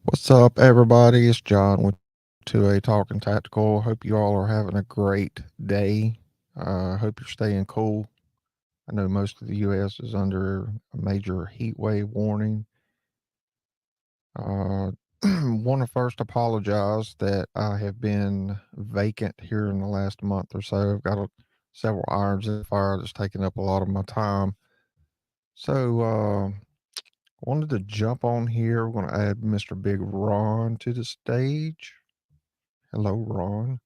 What's up, everybody? It's John with 2A Talking Tactical. Hope you all are having a great day. Hope you're staying cool. I know most of the U.S. is under a major heat wave warning. Uh, Want to first apologize that I have been vacant here in the last month or so. I've got several irons in the fire that's taking up a lot of my time. So, wanted to jump on here. We're going to add Mr. Big Ron to the stage. Hello, Ron.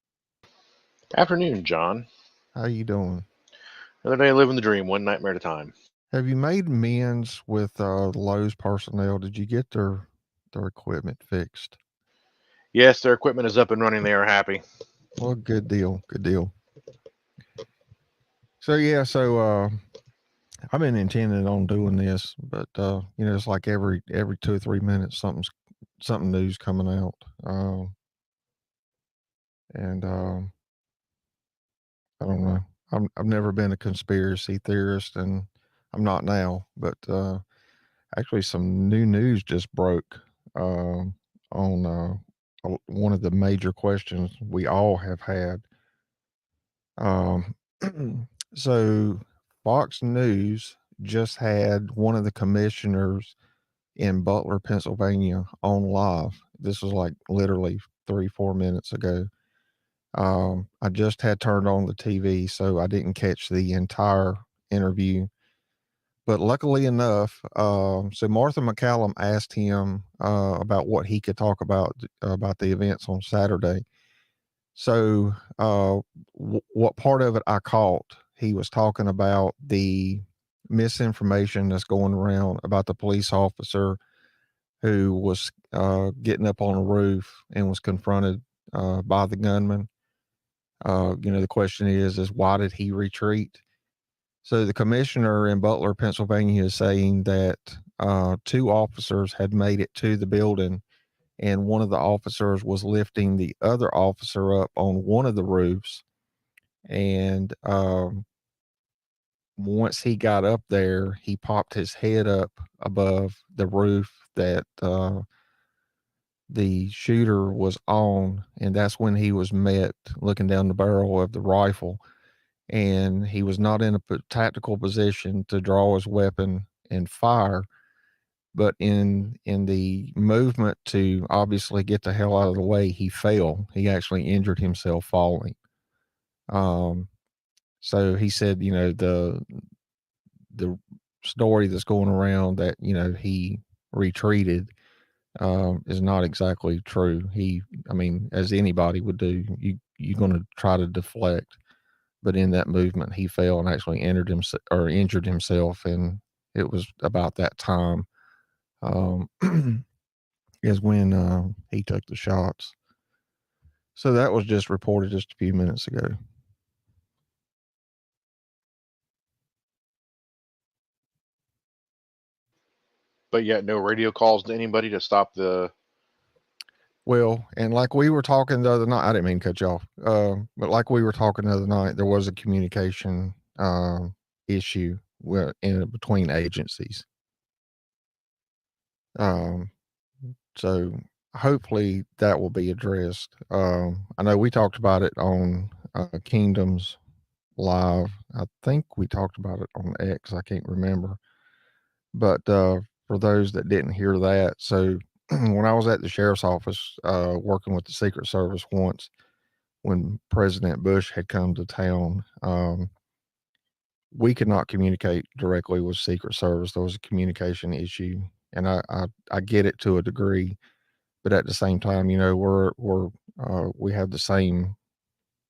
Afternoon, John. How you doing? Another day living the dream, one nightmare at a time. Have you made amends with Lowe's personnel? Did you get their equipment fixed? Yes, their equipment is up and running. They are happy. Well, good deal, good deal. So yeah, I've been intending on doing this, but it's like every 2 or 3 minutes something new's coming out, and I don't know. I've never been a conspiracy theorist, and I'm not now, but actually, some new news just broke on one of the major questions we all have had. Um, so, Fox News just had one of the commissioners in Butler, Pennsylvania, on live. This was like literally 3, 4 minutes ago. I just had turned on the TV, so I didn't catch the entire interview. But luckily enough, so Martha McCallum asked him about what he could talk about the events on Saturday. So, what part of it I caught? He was talking about the misinformation that's going around about the police officer who was getting up on a roof and was confronted by the gunman. The question is why did he retreat? So the commissioner in Butler, Pennsylvania, is saying that two officers had made it to the building, and one of the officers was lifting the other officer up on one of the roofs. And once he got up there, he popped his head up above the roof that the shooter was on, and that's when he was met looking down the barrel of the rifle, and he was not in a tactical position to draw his weapon and fire, but in the movement to obviously get the hell out of the way, he fell. He actually injured himself falling. um so he said, the story that's going around that he retreated is not exactly true. I mean, as anybody would do, you're going to try to deflect, but in that movement, he fell and actually injured himself, and it was about that time um, is when he took the shots. So that was just reported just a few minutes ago. But yet, no radio calls to anybody to stop the. Well, and like we were talking the other night, I didn't mean to cut you off, but like we were talking the other night, there was a communication issue between agencies. Um, so hopefully that will be addressed. I know we talked about it on Kingdoms Live. I think we talked about it on X. I can't remember. But for those that didn't hear that, so when I was at the sheriff's office working with the Secret Service once, when President Bush had come to town, we could not communicate directly with Secret Service. There was a communication issue, and I get it to a degree, but at the same time, we have the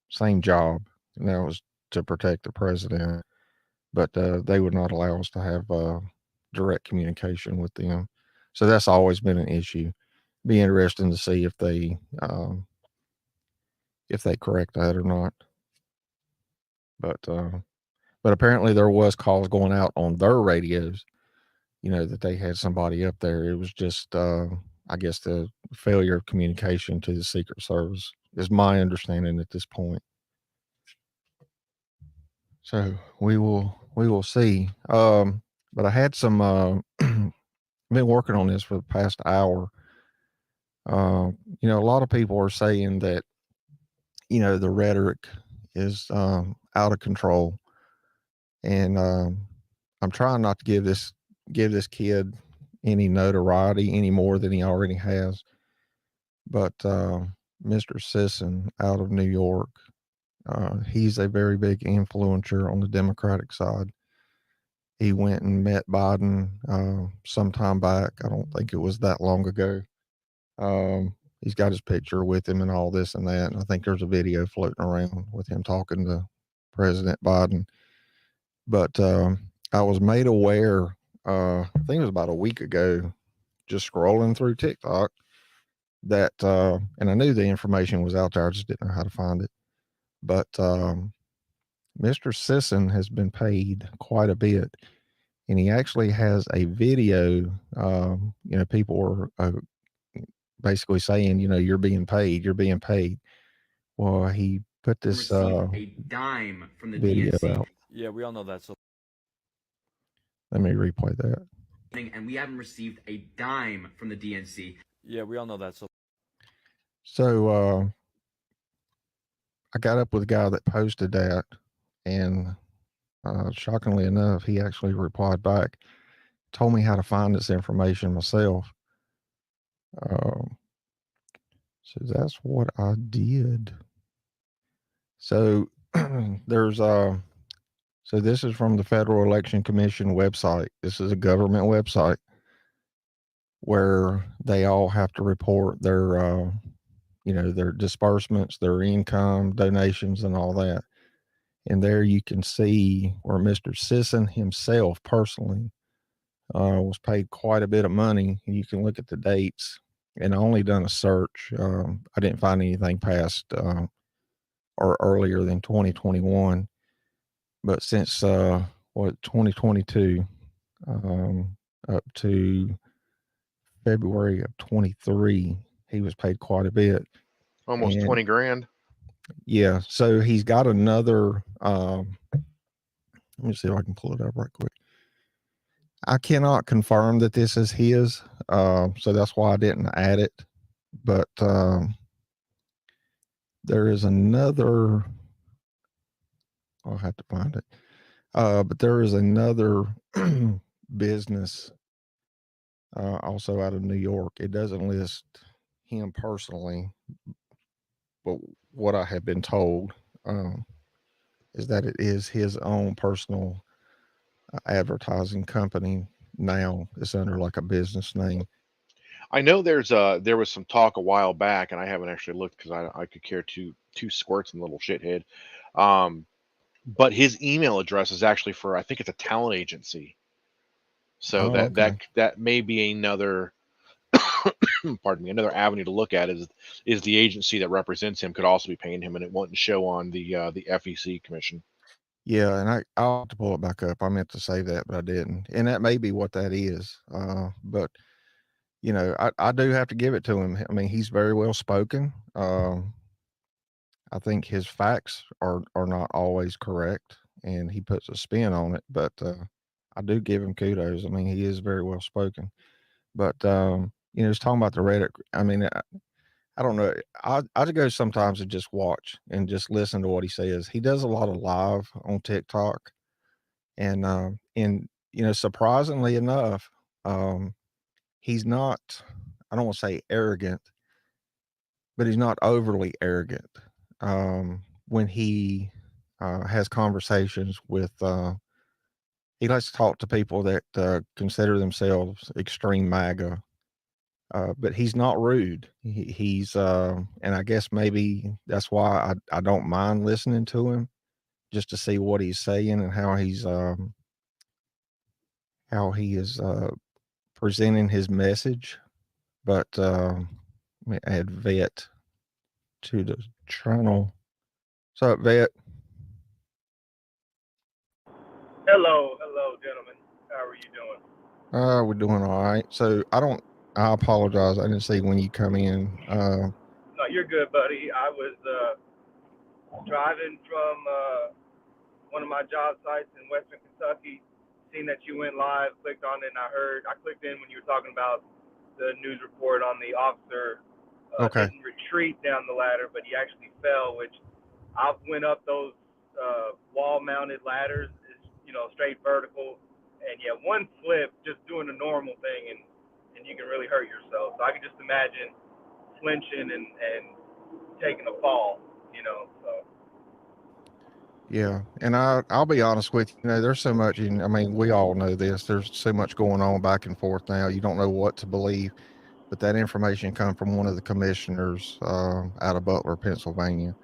same job, and that was to protect the president. But they would not allow us to have direct communication with them. So that's always been an issue. Be interesting to see if they correct that or not. But but apparently there was calls going out on their radios. That they had somebody up there. It was just I guess the failure of communication to the Secret Service is my understanding at this point. So we will see. But I had some been working on this for the past hour. Uh, a lot of people are saying that the rhetoric is out of control, and I'm trying not to give this kid any notoriety any more than he already has. But Mr. Sisson out of New York, he's a very big influencer on the Democratic side. He went and met Biden sometime back. I don't think it was that long ago. He's got his picture with him and all this and that. And I think there's a video floating around with him talking to President Biden. But I was made aware, I think it was about a week ago, just scrolling through TikTok, that, and I knew the information was out there. I just didn't know how to find it. But Mr. Sisson has been paid quite a bit. And he actually has a video. People were basically saying, you're being paid, you're being paid. Well, he put this Received a dime from the video DNC. out. Yeah, we all know that. So Let me replay that. And we haven't received a dime from the DNC. yeah, we all know that. So I got up with a guy that posted that, and shockingly enough, he actually replied back, told me how to find this information myself. Um, so that's what I did. So there's so this is from the Federal Election Commission website. This is a government website where they all have to report their disbursements, their income, donations, and all that. And there you can see where Mr. Sisson himself personally was paid quite a bit of money. You can look at the dates, and I only done a search. I didn't find anything past or earlier than 2021, but since 2022 up to February of 23, he was paid quite a bit. Almost And 20 grand. yeah, so he's got another. Let me see if I can pull it up right quick. I cannot confirm that this is his, so that's why I didn't add it. But there is another. I'll have to find it. But there is another business also out of New York. It doesn't list him personally, but what I have been told is that it is his own personal advertising company now. It's under like a business name. I know there was some talk a while back, and I haven't actually looked because I could care two squirts and little shithead. Um, but his email address is actually for, I think it's a talent agency. So Oh, okay. that may be another pardon me, another avenue to look at is the agency that represents him could also be paying him, and it wouldn't show on the FEC commission. Yeah, and I'll have to pull it back up. I meant to say that, but I didn't. And that may be what that is. But I do have to give it to him. I mean, he's very well spoken. I think his facts are not always correct, and he puts a spin on it. But I do give him kudos. I mean, he is very well spoken. But he's talking about the Reddit. I mean, I don't know. I just go sometimes and just watch and just listen to what he says. He does a lot of live on TikTok, and surprisingly enough, um, he's not. I don't want to say arrogant, but he's not overly arrogant. When he has conversations with, he likes to talk to people that consider themselves extreme MAGA, but he's not rude. And I guess maybe that's why I don't mind listening to him just to see what he's saying and how he is presenting his message. But let me add Vet to the channel. What's up, Vet? Hello, gentlemen. How are you doing? We're doing all right. So I apologize. I didn't see when you come in. No, you're good, buddy. I was driving from one of my job sites in Western Kentucky, seen that you went live, clicked on it, and I clicked in when you were talking about the news report on the officer Okay. didn't retreat down the ladder, but he actually fell, which I went up those wall-mounted ladders, straight vertical, and yeah, one flip just doing the normal thing, and you can really hurt yourself. So I can just imagine flinching and taking a fall, So Yeah. And I'll be honest with you, there's so much, I mean, we all know this. There's so much going on back and forth now. You don't know what to believe, but that information come from one of the commissioners out of Butler, Pennsylvania.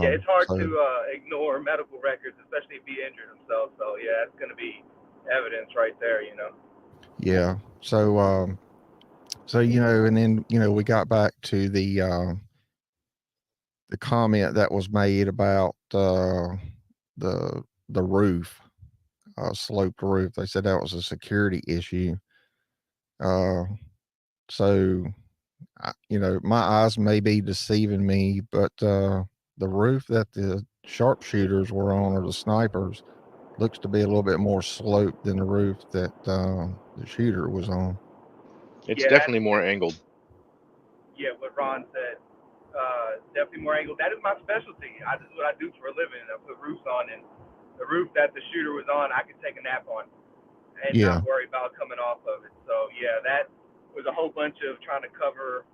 yeah, it's hard to So ignore medical records, especially if he injured himself. So yeah, it's going to be evidence right there. yeah. So and then we got back to the comment that was made about the the roof, sloped roof. They said that was a security issue. Uh, so my eyes may be deceiving me, but the roof that the sharpshooters were on, or the snipers, looks to be a little bit more sloped than the roof that the shooter was on. It's Yeah, definitely more angled. what Ron said. Definitely more angled. That is my specialty. This is what I do for a living. I put roofs on, and the roof that the shooter was on, I could take a nap on and Yeah. not worry about coming off of it. So yeah, that was a whole bunch of trying to cover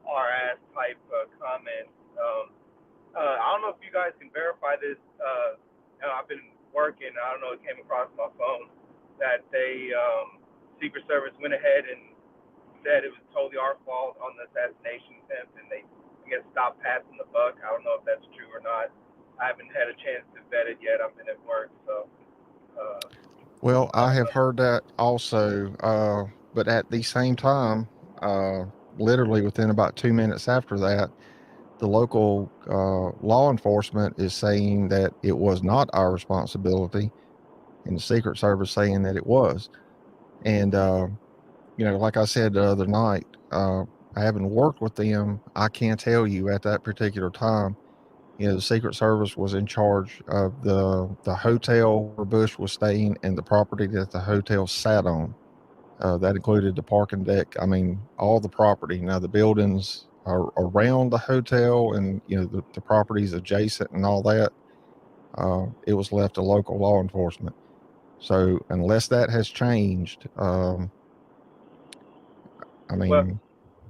our ass type comments. I don't know if you guys can verify this. I've been working. I don't know. It came across my phone that they Secret Service went ahead and said it was totally our fault on the assassination attempt, and they, I guess, stopped passing the buck. I don't know if that's true or not. I haven't had a chance to vet it yet. I've been at work, so Well, I I don't have know. heard that also, but at the same time, literally within about 2 minutes after that, the local law enforcement is saying that it was not our responsibility, and the Secret Service saying that it was. And like I said the other night, having worked with them, I can tell you at that particular time, the Secret Service was in charge of the hotel where Bush was staying and the property that the hotel sat on. That included the parking deck. I mean, all the property. Now the buildings are around the hotel, and the properties adjacent and all that. It was left to local law enforcement. So unless that has changed, I Well, mean,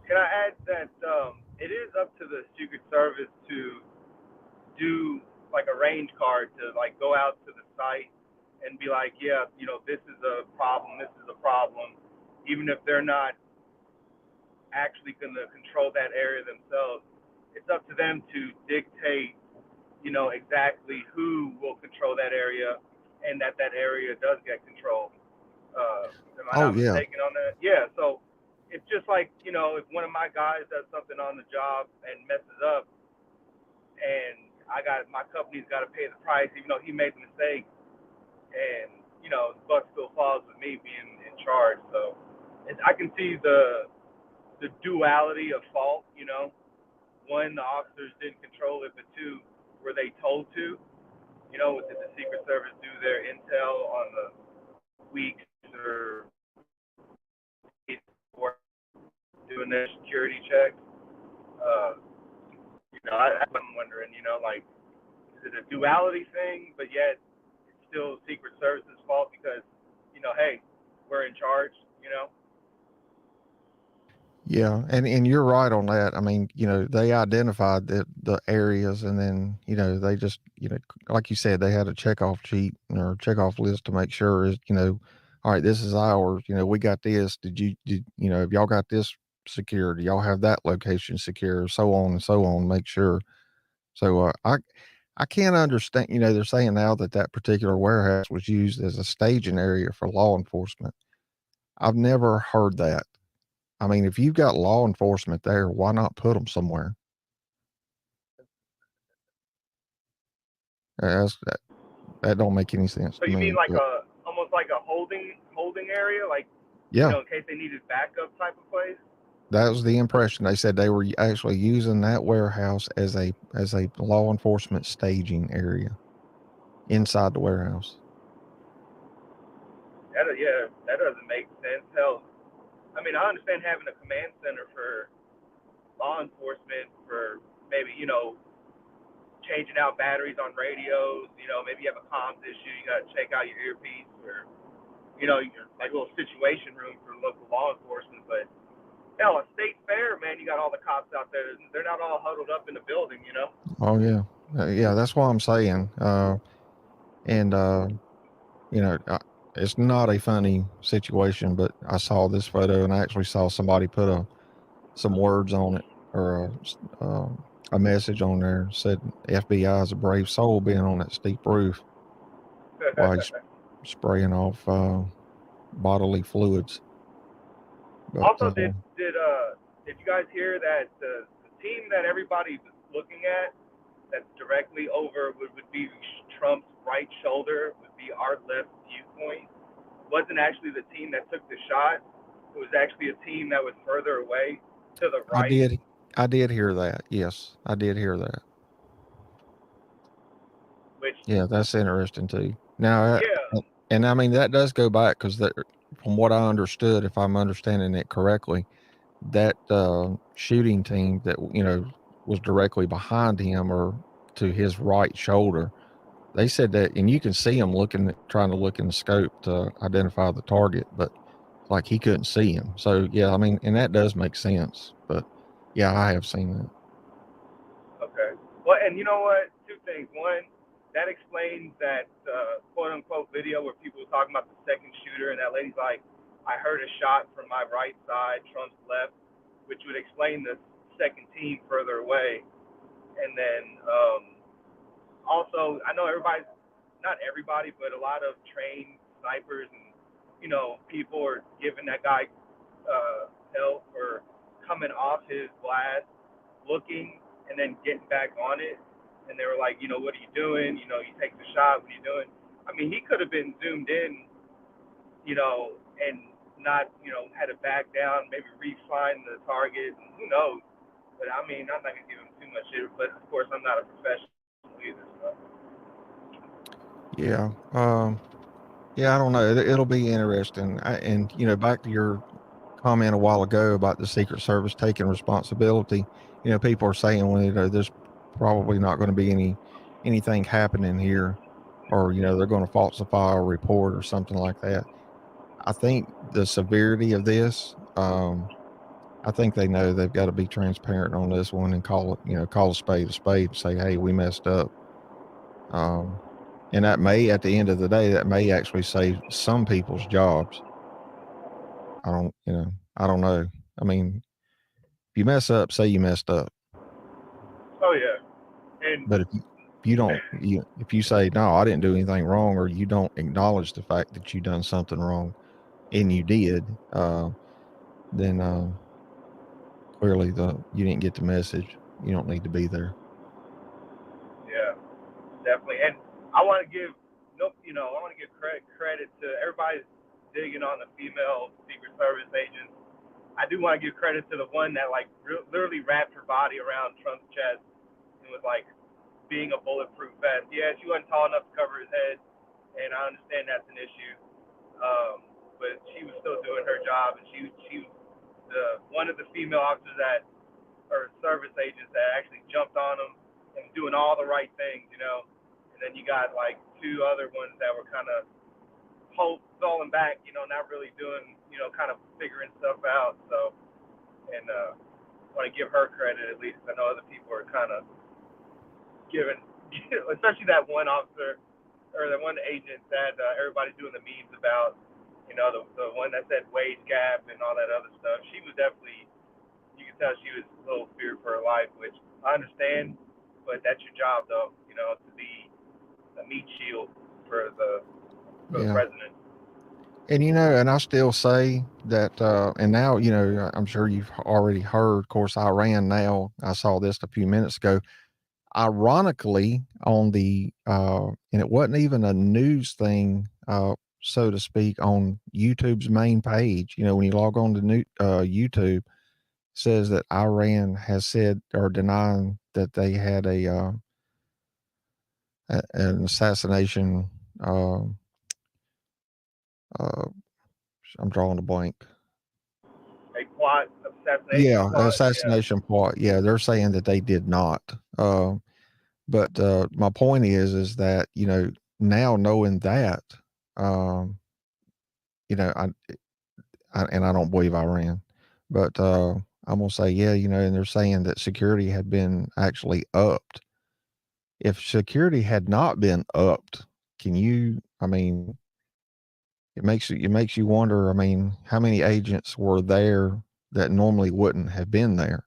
can I add that it is up to the Secret Service to do like a range card to like go out to the site and be like, yeah, this is a problem, this is a problem, even if they're not actually going to control that area themselves. It's up to them to dictate, exactly who will control that area, and that area does get controlled. Am I oh not yeah, mistaken on that? Yeah. So it's just like, if one of my guys does something on the job and messes up, and my company's got to pay the price, even though he made the mistake, and the buck still falls with me being in charge. So I can see the duality of fault. One, the officers didn't control it, but two, were they told to? Did the Secret Service do their intel on the weeks or before doing their security checks? Uh, I'm wondering, like, is it a duality thing, but yet it's still Secret Service's fault because, hey, we're in charge. yeah, and you're right on that. I mean, they identified the areas, and then they just like you said, they had a checkoff sheet or checkoff list to make sure is all right, this is ours. We got this. Have y'all got this secure? Do y'all have that location secure? So on and so on. Make sure. So I can't understand. They're saying now that that particular warehouse was used as a staging area for law enforcement. I've never heard that. I mean, if you've got law enforcement there, why not put them somewhere? That don't make any sense So to you mean me. like But almost like a holding area, like yeah, in case they needed backup type of place? that was the impression. They said they were actually using that warehouse as a law enforcement staging area inside the warehouse. Yeah, that doesn't make sense. Hell, I mean, I understand having a command center for law enforcement for maybe, changing out batteries on radios. Maybe you have a comms issue, you got to check out your earpiece, or like a little situation room for local law enforcement. But hell, a state fair, man, you got all the cops out there. They're not all huddled up in the building. Oh yeah, yeah. That's what I'm saying. And it's not a funny situation, but I saw this photo and I actually saw somebody put some words on it, or a message on there, said FBI is a brave soul being on that steep roof while he's spraying off bodily fluids. But Also, did you guys hear that the team that everybody's looking at that's directly over would be Trump's right shoulder, would be our left viewpoint, wasn't actually the team that took the shot. It was actually a team that was further away to the I right. did I did hear that. Yes, I did hear that. Which, Yeah, that's interesting too. Now, yeah, and I mean that does go back because from what I understood, if I'm understanding it correctly, that shooting team that was directly behind him or to his right shoulder, they said that, and you can see him trying to look in the scope to identify the target, but like he couldn't see him. So yeah, I mean, and that does make sense. But yeah, I have seen that. okay. Well, and you know what? Two things. One, that explains that quote unquote video where people were talking about the second shooter, and that lady's like, I heard a shot from my right side, Trump's left, which would explain the second team further away. And then also, I know not everybody, but a lot of trained snipers and people are giving that guy help for coming off his blast, looking, and then getting back on it. And they were like, what are you doing? You take the shot. What are you doing? I mean, he could have been zoomed in, and not, had to back down, maybe refine the target. And who knows? But I mean, I'm not gonna give him too much shit. But of course, I'm not a professional either. So. Yeah. Yeah, I don't know. It'll be interesting. And back to your comment a while ago about the Secret Service taking responsibility. People are saying, well, there's probably not going to be anything happening here, or they're going to falsify a report or something like that. I think the severity of this, I think they know they've got to be transparent on this one and call a spade and say, hey, we messed up. And that may, at the end of the day, that may actually save some people's jobs. I don't know. I mean, if you mess up, say you messed up. Oh yeah, and But if you don't, if you say, no, I didn't do anything wrong, or you don't acknowledge the fact that you done something wrong and you did, then clearly you didn't get the message. You don't need to be there. yeah, definitely. And I want to give I want to give credit to everybody's digging on the female Secret Service agents. I do want to give credit to the one that like literally wrapped her body around Trump's chest and was like being a bulletproof vest. Yeah, she wasn't tall enough to cover his head, and I understand that's an issue. But she was still doing her job, and she was one of the female officers that or service agents that actually jumped on him and doing all the right things. And then you got like two other ones that were kind of falling back, not really doing, kind of figuring stuff out. So, and want to give her credit at least. I know other people are kind of giving, especially that one officer or that one agent that everybody's doing the memes about. The one that said wage gap and all that other stuff. She was definitely, you can tell she was a little feared for her life, which I understand, but that's your job though, to be a meat shield for the Yeah. president. And and I still say that, and now, I'm sure you've already heard, of course, Iran now, I saw this a few minutes ago, ironically on and it wasn't even a news thing, so to speak, on YouTube's main page. When you log on to YouTube, says that Iran has said or denying that they had an assassination. Uh, uh, I'm drawing a blank. A plot plot, assassination Yeah, plot. Yeah. assassination plot. Yeah, they're saying that they did not. But my point is that now knowing that, um, and I don't believe Iran, but I'm gonna say yeah, and they're saying that security had been actually upped. If security had not been upped, can you? I mean, it makes you wonder. I mean, how many agents were there that normally wouldn't have been there?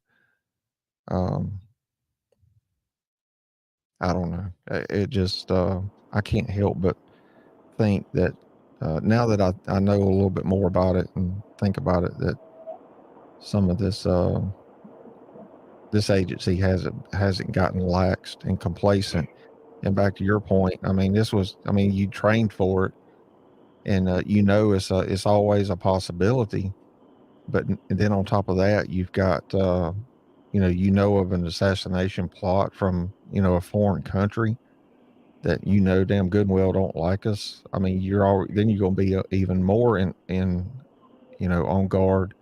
Um, I don't know. It just I can't help but think that now that I know a little bit more about it and think about it, that some of this agency hasn't gotten laxed and complacent. And back to your point, I mean, you trained for it, and it's always a possibility. But then on top of that, you've got of an assassination plot from a foreign country that damn good and well don't like us. I mean, then you're gonna be even more in on guard.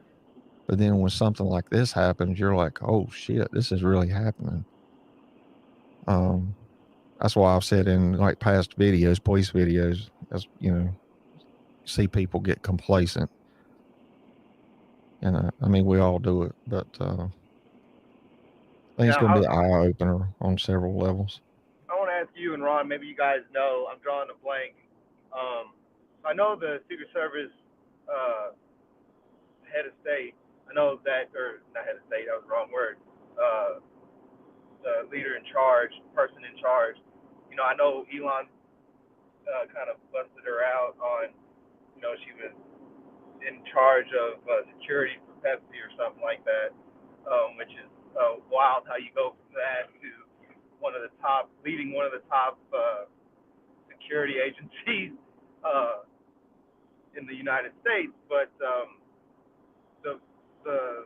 But then when something like this happens, you're like, oh shit, this is really happening. Um, that's why I've said in like past videos, police videos, as see people get complacent, and I mean we all do it, but I think it's Now, going to be an eye opener on several levels. I want to ask you and Ron. Maybe you guys know. I'm drawing a blank. I know the Secret Service head of state. I know that, or not head of state. That was the wrong word. Uh, the leader in charge, person in charge. I know Elon kind of busted her out on. She was in charge of security for Pepsi or something like that, which is wild how you go from that to leading one of the top security agencies uh, in the United States. But the the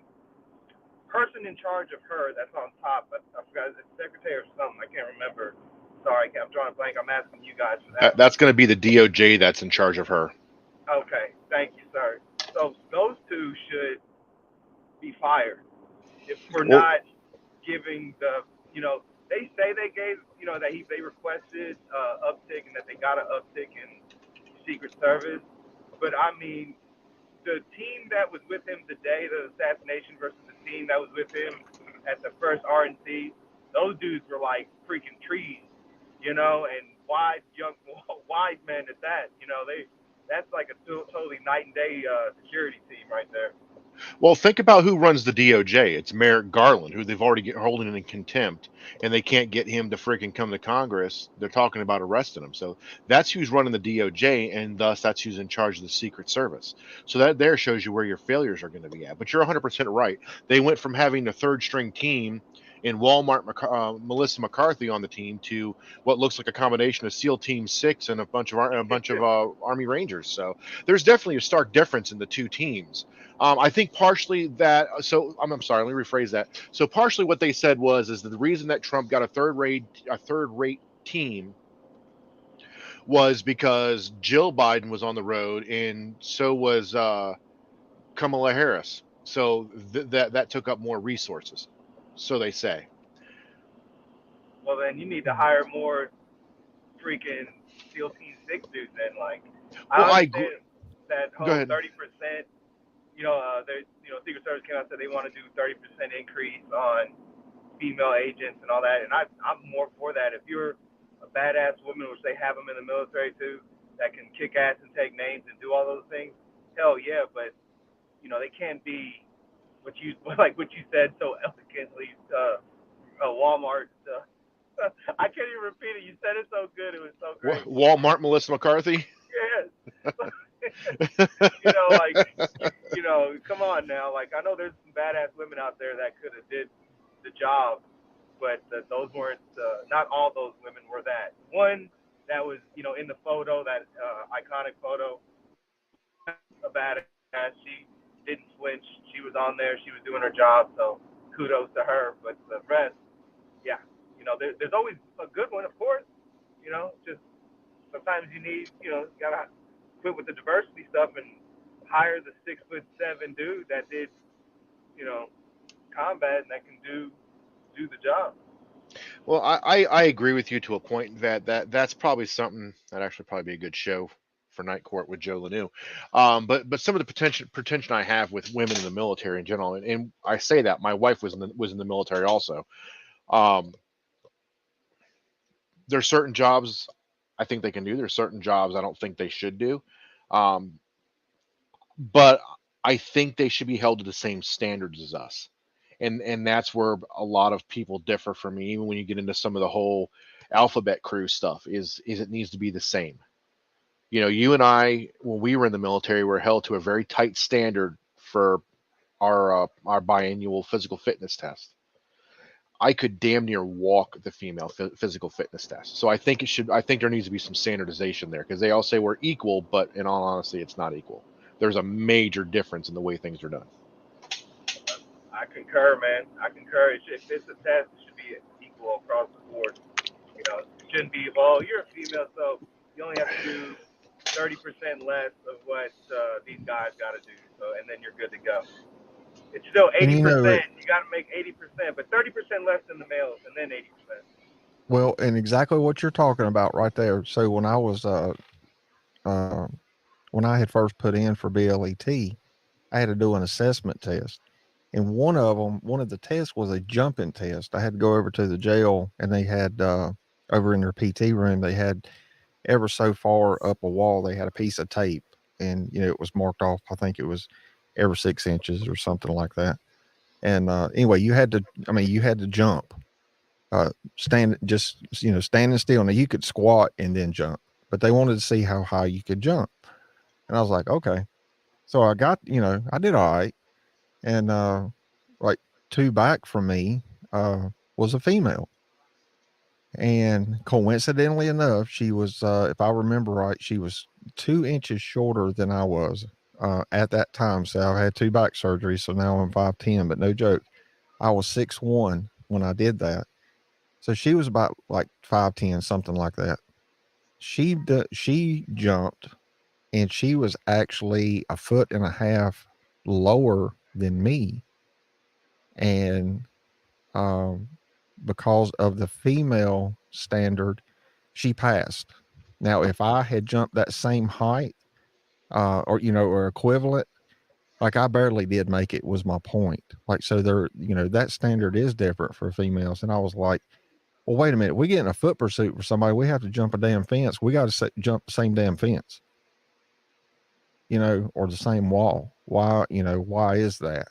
person in charge of her that's on top, I forgot, is it secretary or something? I can't remember. Sorry, I'm drawing a blank. I'm asking you guys for that. That's going to be the DOJ that's in charge of her. Okay, thank you, sir. So those two should be fired if we're Well, not giving they say they gave, that they requested uptick and that they got an uptick in Secret Service. But I mean, the team that was with him today, the assassination versus the team that was with him at the first RNC, those dudes were like freaking trees, and wise men at that. That's like a totally night and day security team right there. Well, think about who runs the DOJ. It's Merrick Garland, who they've already holding in contempt, and they can't get him to freaking come to Congress. They're talking about arresting him. So that's who's running the DOJ, and thus that's who's in charge of the Secret Service. So that there shows you where your failures are going to be at. But you're 100% right. They went from having the third string team in Walmart, Melissa McCarthy on the team, to what looks like a combination of SEAL Team 6 and a bunch of Army Rangers. So there's definitely a stark difference in the two teams. I think partially that. So I'm sorry. Let me rephrase that. So partially what they said is that the reason that Trump got a third rate team was because Jill Biden was on the road, and so was Kamala Harris. So that took up more resources. So they say. Well, then you need to hire more freaking SEAL Team 6 dudes then. Like, Well, I understand that go whole ahead. 30%, Secret Service came out and said they want to do 30% increase on female agents and all that. And I'm more for that. If you're a badass woman, which they have them in the military too, that can kick ass and take names and do all those things, hell yeah. But, they can't be what you said so elegantly, Walmart. I can't even repeat it. You said it so good. It was so great. Walmart, Melissa McCarthy. Yes. Come on now. Like, I know there's some badass women out there that could have did the job, but those weren't. Not all those women were that. One that was, in the photo, that iconic photo, a badass. She didn't flinch. She was on there. She was doing her job. So kudos to her. But the rest, yeah, there's always a good one, of course. Just sometimes you need, you gotta quit with the diversity stuff and hire the 6'7" dude that did combat and that can do the job. Well, I agree with you to a point that's probably something that actually probably be a good show for Night Court with Joe Lanu. But some of the pretension I have with women in the military in general, and I say that my wife was in the military also. There's certain jobs I think they can do. There's certain jobs I don't think they should do. Um, but I think they should be held to the same standards as us. And that's where a lot of people differ from me, even when you get into some of the whole alphabet crew stuff, is it needs to be the same. You and I, when we were in the military, were held to a very tight standard for our biannual physical fitness test. I could damn near walk the female physical fitness test. So I think there needs to be some standardization there, because they all say we're equal, but in all honesty, it's not equal. There's a major difference in the way things are done. I concur, man. I concur. If it's a test, it should be equal across the board. It shouldn't be, well, you're a female, so you only have to do 30% less of what these guys got to do, and then you're good to go. It's still 80%. You got to make 80%, but 30% less than the males, and then 80%. Well, and exactly what you're talking about right there. So when I was when I had first put in for BLET, I had to do an assessment test. And one of the tests was a jumping test. I had to go over to the jail, and they had over in their PT room, they had ever so far up a wall, they had a piece of tape, and it was marked off. I think it was every 6 inches or something like that. And anyway, you had to jump, standing still. Now you could squat and then jump, but they wanted to see how high you could jump. And I was like, okay. So I got, I did all right. And like 2 back from me was a female. And coincidentally enough, she was, if I remember right, she was 2 inches shorter than I was at that time. So I had 2 back surgeries, so now I'm 5'10", but no joke, I was 6'1" when I did that. So she was about like 5'10", something like that. She jumped, and she was actually 1.5 feet lower than me. And because of the female standard, she passed. Now, if I had jumped that same height, or equivalent, like I barely did make it, was my point. Like, so there, that standard is different for females. And I was like, well, wait a minute, we get in a foot pursuit for somebody, we have to jump a damn fence. We got to jump the same damn fence, or the same wall. Why is that?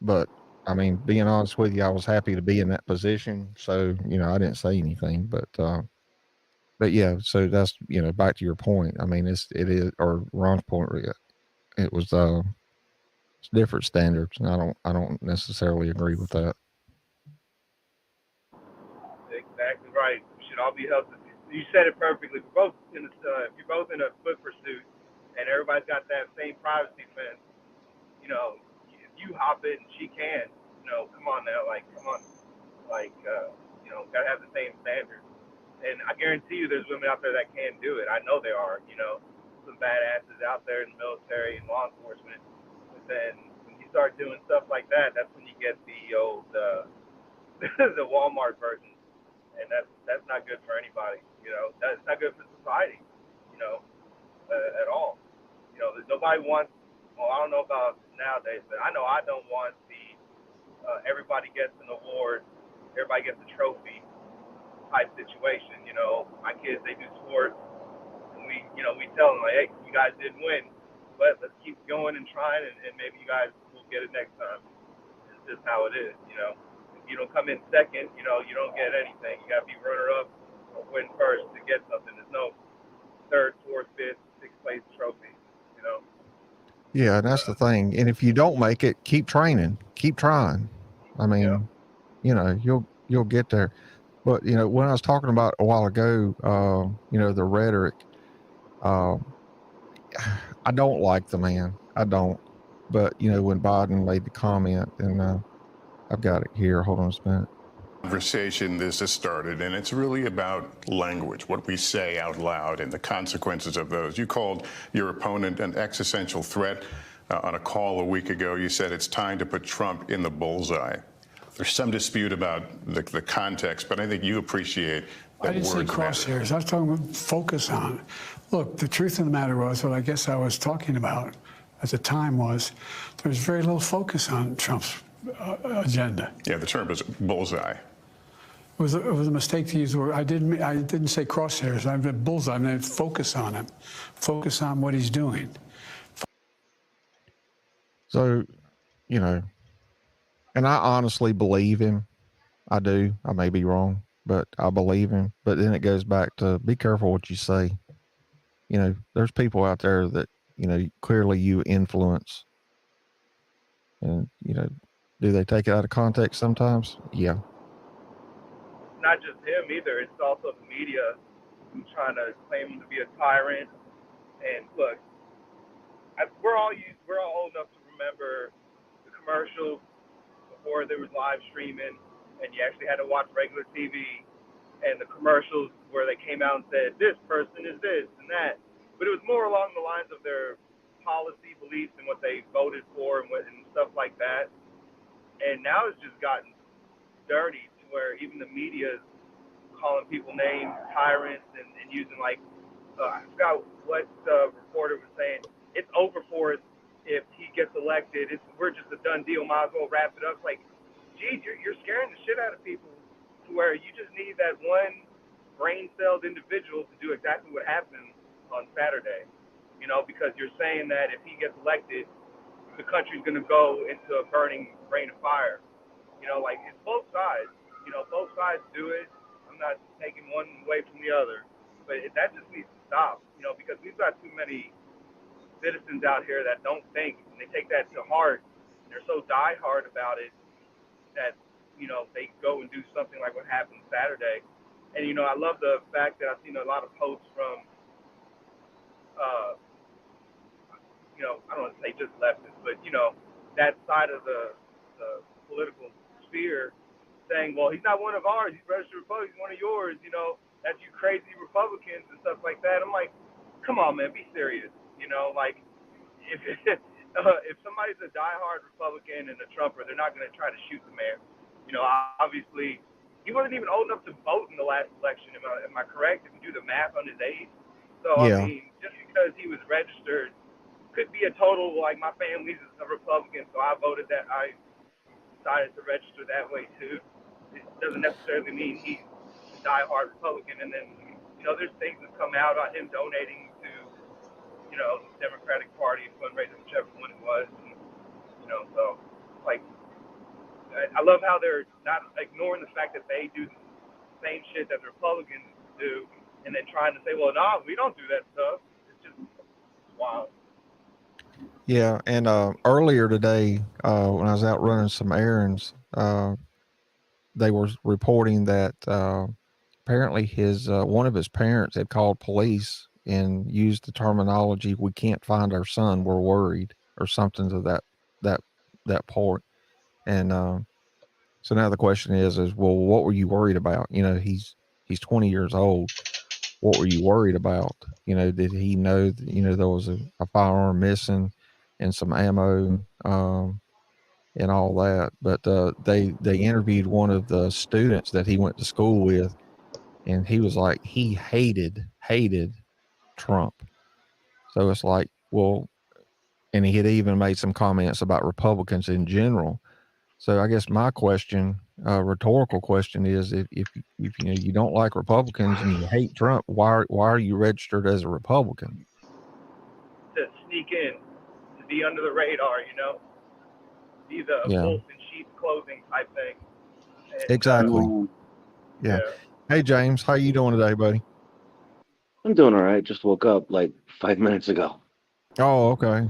But I mean, being honest with you, I was happy to be in that position. So, I didn't say anything, but yeah, so that's, back to your point. I mean, it is, or Ron's point, it was, it's different standards. And I don't necessarily agree with that. Exactly right. We should all be held to. You said it perfectly. We're both if you're both in a foot pursuit, and everybody's got that same privacy fence, if you hop it and she can, come on now, come on, gotta have the same standards. And I guarantee you, there's women out there that can do it. I know there are, some badasses out there in the military and law enforcement. But then when you start doing stuff like that, that's when you get the old the Walmart version, and that's not good for anybody. That's not good for society. At all. Nobody wants. Well, I don't know about nowadays, but I know I don't want the everybody gets an award, everybody gets a trophy type situation. My kids, they do sports, and we tell them, like, hey, you guys didn't win, but let's keep going and trying, and maybe you guys will get it next time. It's just how it is. If you don't come in second, you don't get anything. You got to be runner up or win first to get something. There's no third, fourth, fifth, sixth place trophy. Yeah, and that's the thing. And if you don't make it, keep training, keep trying. I mean, you'll get there. But when I was talking about a while ago, the rhetoric, I don't like the man. I don't. But when Biden made the comment, and I've got it here. Hold on a minute. Conversation this has started, and it's really about language, what we say out loud, and the consequences of those. You called your opponent an existential threat. On a call a week ago, you said it's time to put Trump in the bullseye. There's some dispute about the context, but I think you appreciate that I didn't say words matter. crosshairs. I was talking about focus on. Look, the truth of the matter was, what I guess I was talking about at the time was, there was very little focus on Trump's agenda. Yeah, the term is bullseye. It was a mistake to use the word. I didn't say crosshairs. I meant bullseye. I meant focus on him. Focus on what he's doing. So, you know, and I honestly believe him. I do. I may be wrong, but I believe him. But then it goes back to be careful what you say. You know, there's people out there that, you know, clearly you influence. And, you know, do they take it out of context sometimes? Yeah. Not just him either. It's also the media who's trying to claim him to be a tyrant. And look, we're all old enough to remember the commercials before there was live streaming, and you actually had to watch regular TV. And the commercials where they came out and said, this person is this and that. But it was more along the lines of their policy beliefs and what they voted for and stuff like that. And now it's just gotten dirty to where even the media is calling people names, tyrants, and using I forgot what the reporter was saying. It's over for us if he gets elected. We're just a done deal. Might as well wrap it up. Like, geez, you're scaring the shit out of people to where you just need that one brain-celled individual to do exactly what happened on Saturday. You know, because you're saying that if he gets elected, the country's going to go into a burning rain of fire. You know, like, it's both sides. You know, both sides do it. I'm not taking one away from the other. But that just needs to stop, you know, because we've got too many citizens out here that don't think, and they take that to heart. And they're so diehard about it that, you know, they go and do something like what happened Saturday. And, you know, I love the fact that I've seen a lot of posts from, you know, I don't want to say just leftists, but, you know, that side of the political sphere saying, well, he's not one of ours. He's registered Republican. He's one of yours. You know, that's you crazy Republicans and stuff like that. I'm like, come on, man, be serious. You know, like, if somebody's a diehard Republican and a Trumper, they're not going to try to shoot the man. You know, obviously, he wasn't even old enough to vote in the last election. Am I correct? If you do the math on his age. So, Yeah. I mean, just because he was registered could be a total, like, my family's a Republican, so I voted that. I decided to register that way, too. It doesn't necessarily mean he's a diehard Republican. And then, you know, there's things that come out about him donating to, you know, the Democratic Party and fundraising, whichever one it was. And, you know, so, like, I love how they're not ignoring the fact that they do the same shit that the Republicans do and then trying to say, well, no, we don't do that stuff. It's just wild. Yeah. And earlier today, when I was out running some errands, they were reporting that apparently his one of his parents had called police and used the terminology, "We can't find our son. We're worried," or something to that point. And so now the question is, well, what were you worried about? You know, he's 20 years old. What were you worried about? You know, did he know that, you know, there was a firearm missing and some ammo, and all that? But they interviewed one of the students that he went to school with, and he was like, he hated Trump. So it's like, well, and he had even made some comments about Republicans in general. So I guess my question, rhetorical question, is if you know you don't like Republicans and you hate Trump, why are you registered as a Republican? To sneak in, to be under the radar, you know, be the Yeah, wolf in sheep's clothing type thing. And, exactly. Yeah. yeah. Hey James, how you doing today, buddy? I'm doing all right. Just woke up like 5 minutes ago. Oh, okay.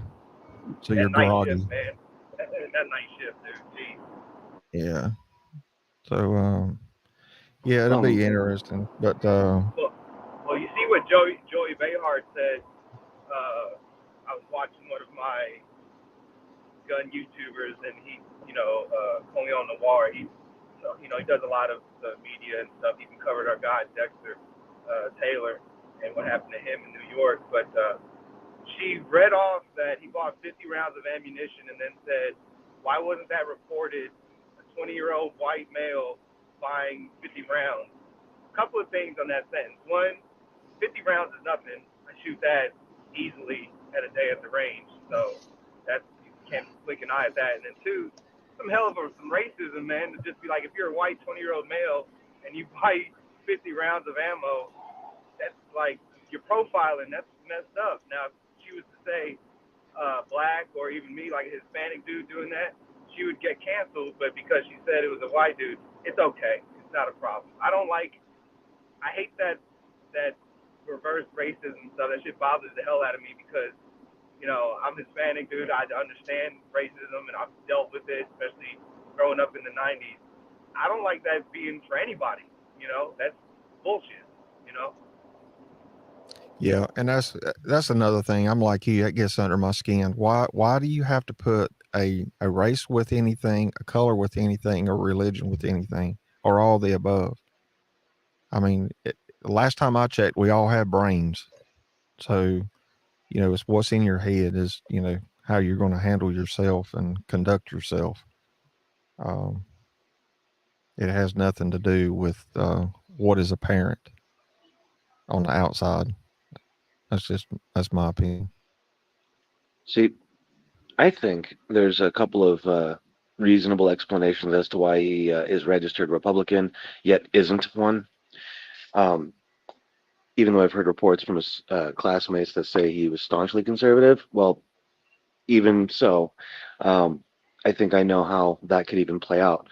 So you're That night shift, groggy. man. That night shift, dude. Geez. Yeah. So yeah, it'll be interesting. But Well, you see what Joey Behar said. I was watching one of my gun YouTubers, and he, you know, only on the war. He does a lot of the media and stuff. He even covered our guy Dexter Taylor and what happened to him in New York. But she read off that he bought 50 rounds of ammunition and then said, why wasn't that reported? A 20-year-old white male buying 50 rounds. A couple of things on that sentence. One, 50 rounds is nothing. I shoot that easily at a day at the range. So that's, you can't blink an eye at that. And then two, some hell of some racism, man, to just be like, if you're a white 20-year-old male and you buy 50 rounds of ammo, that's like, you're profiling. That's messed up. Now, if she was to say black or even me, like a Hispanic dude doing that, she would get canceled. But because she said it was a white dude, it's okay. It's not a problem. I hate that reverse racism stuff. That shit bothers the hell out of me because, you know, I'm Hispanic, dude. I understand racism and I've dealt with it, especially growing up in the 90s. I don't like that being for anybody. You know, that's bullshit. You know. Yeah, and that's another thing. I'm like you, that gets under my skin. Why do you have to put a race with anything, a color with anything, or religion with anything, or all the above? I mean, last time I checked, we all have brains. So, you know, it's what's in your head is, you know, how you're going to handle yourself and conduct yourself. Um, it has nothing to do with what is apparent on the outside. That's my opinion. See, I think there's a couple of reasonable explanations as to why he is registered Republican, yet isn't one. Um, Even though I've heard reports from his classmates that say he was staunchly conservative, well, even so, um, I think I know how that could even play out.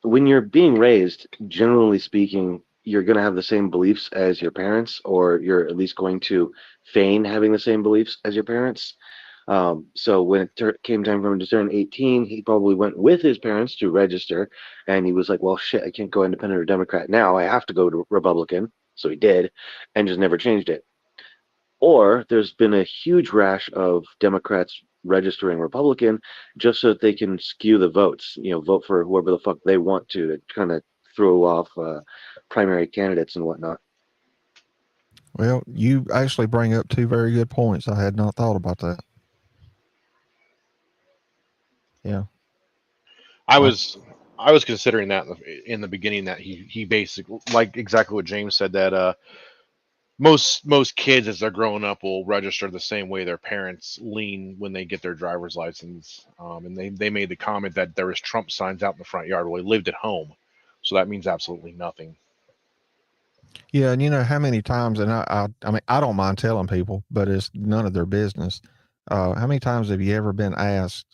When you're being raised, generally speaking, you're going to have the same beliefs as your parents, or you're at least going to feign having the same beliefs as your parents. So when it came time for him to turn 18, he probably went with his parents to register, and he was like, well, shit, I can't go independent or Democrat now. I have to go to Republican. So he did, and just never changed it. Or there's been a huge rash of Democrats registering Republican just so that they can skew the votes, vote for whoever the fuck they want to kind of throw off primary candidates and whatnot. Well, you actually bring up two very good points. I had not thought about that. Yeah. I I, was I was considering that in the beginning, that he basically, like exactly what James said, that most kids as they're growing up will register the same way their parents lean when they get their driver's license. And they made the comment that there was Trump signs out in the front yard. Well, he lived at home, so that means absolutely nothing. yeah. And you know how many times, and I mean, I don't mind telling people, but it's none of their business. How many times have you ever been asked,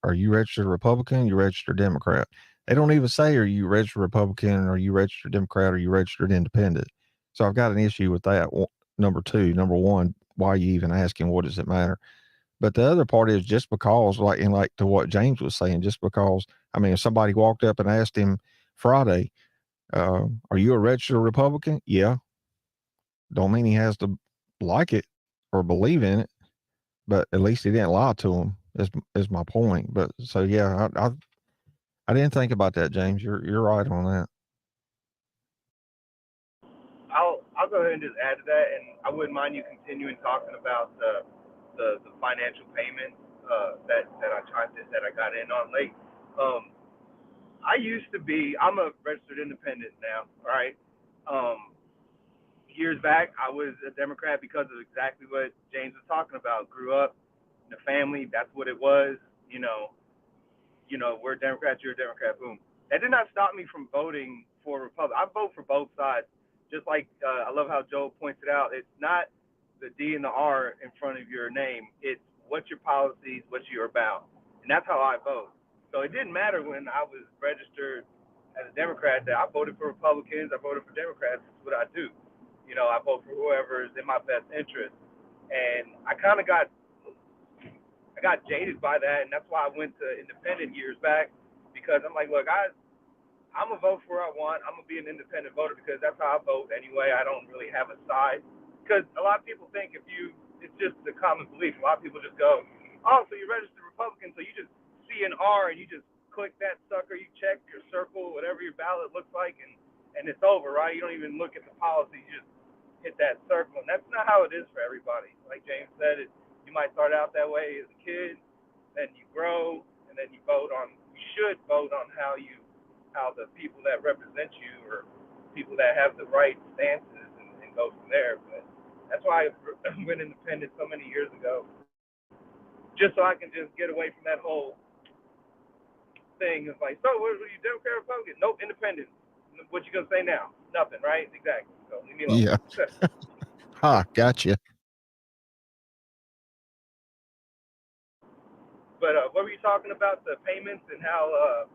are you registered Republican? You registered Democrat? They don't even say, are you registered Republican? Or you registered Democrat? Or you registered Independent? So I've got an issue with that. Number two, number one, why are you even asking? What does it matter? But the other part is just because, like to what James was saying, just because, I mean, if somebody walked up and asked him Friday, are you a registered Republican? Yeah. Don't mean he has to like it or believe in it, but at least he didn't lie to him. Is my point. But so yeah, I didn't think about that, James. You're right on that. I'll go ahead and just add to that, and I wouldn't mind you continuing talking about the financial payments that I got in on late. Um, I used to be. I'm a registered independent now. Right. Um, Years back, I was a Democrat because of exactly what James was talking about. Grew up in a family. That's what it was. You know, we're Democrats, you're a Democrat, boom. That did not stop me from voting for Republican. I vote for both sides. Just like I love how Joe pointed out, it's not the D and the R in front of your name. It's what's your policies, what you're about. And that's how I vote. So it didn't matter when I was registered as a Democrat that I voted for Republicans, I voted for Democrats. That's what I do. I vote for whoever is in my best interest. And I got jaded by that, and that's why I went to independent years back, because I'm like, look, I'm gonna vote for who I want. I'm gonna be an independent voter because that's how I vote anyway. I don't really have a side, because a lot of people think it's just the common belief. A lot of people just go, oh, so you're registered Republican, so you just see an R and you just click that sucker, you check your circle, whatever your ballot looks like, and it's over, right? You don't even look at the policy. You just hit that circle. And that's not how it is for everybody. Like James said, you might start out that way as a kid, then you grow, and then you should vote on how the people that represent you or people that have the right stances and go from there. But that's why I went independent so many years ago, just so I can just get away from that whole thing. It's like, so what are you, Democrat, Republican? Nope, independent. What you gonna say now? Nothing, right? Exactly. So leave me alone. Yeah. Gotcha. But what were you talking about? The payments and how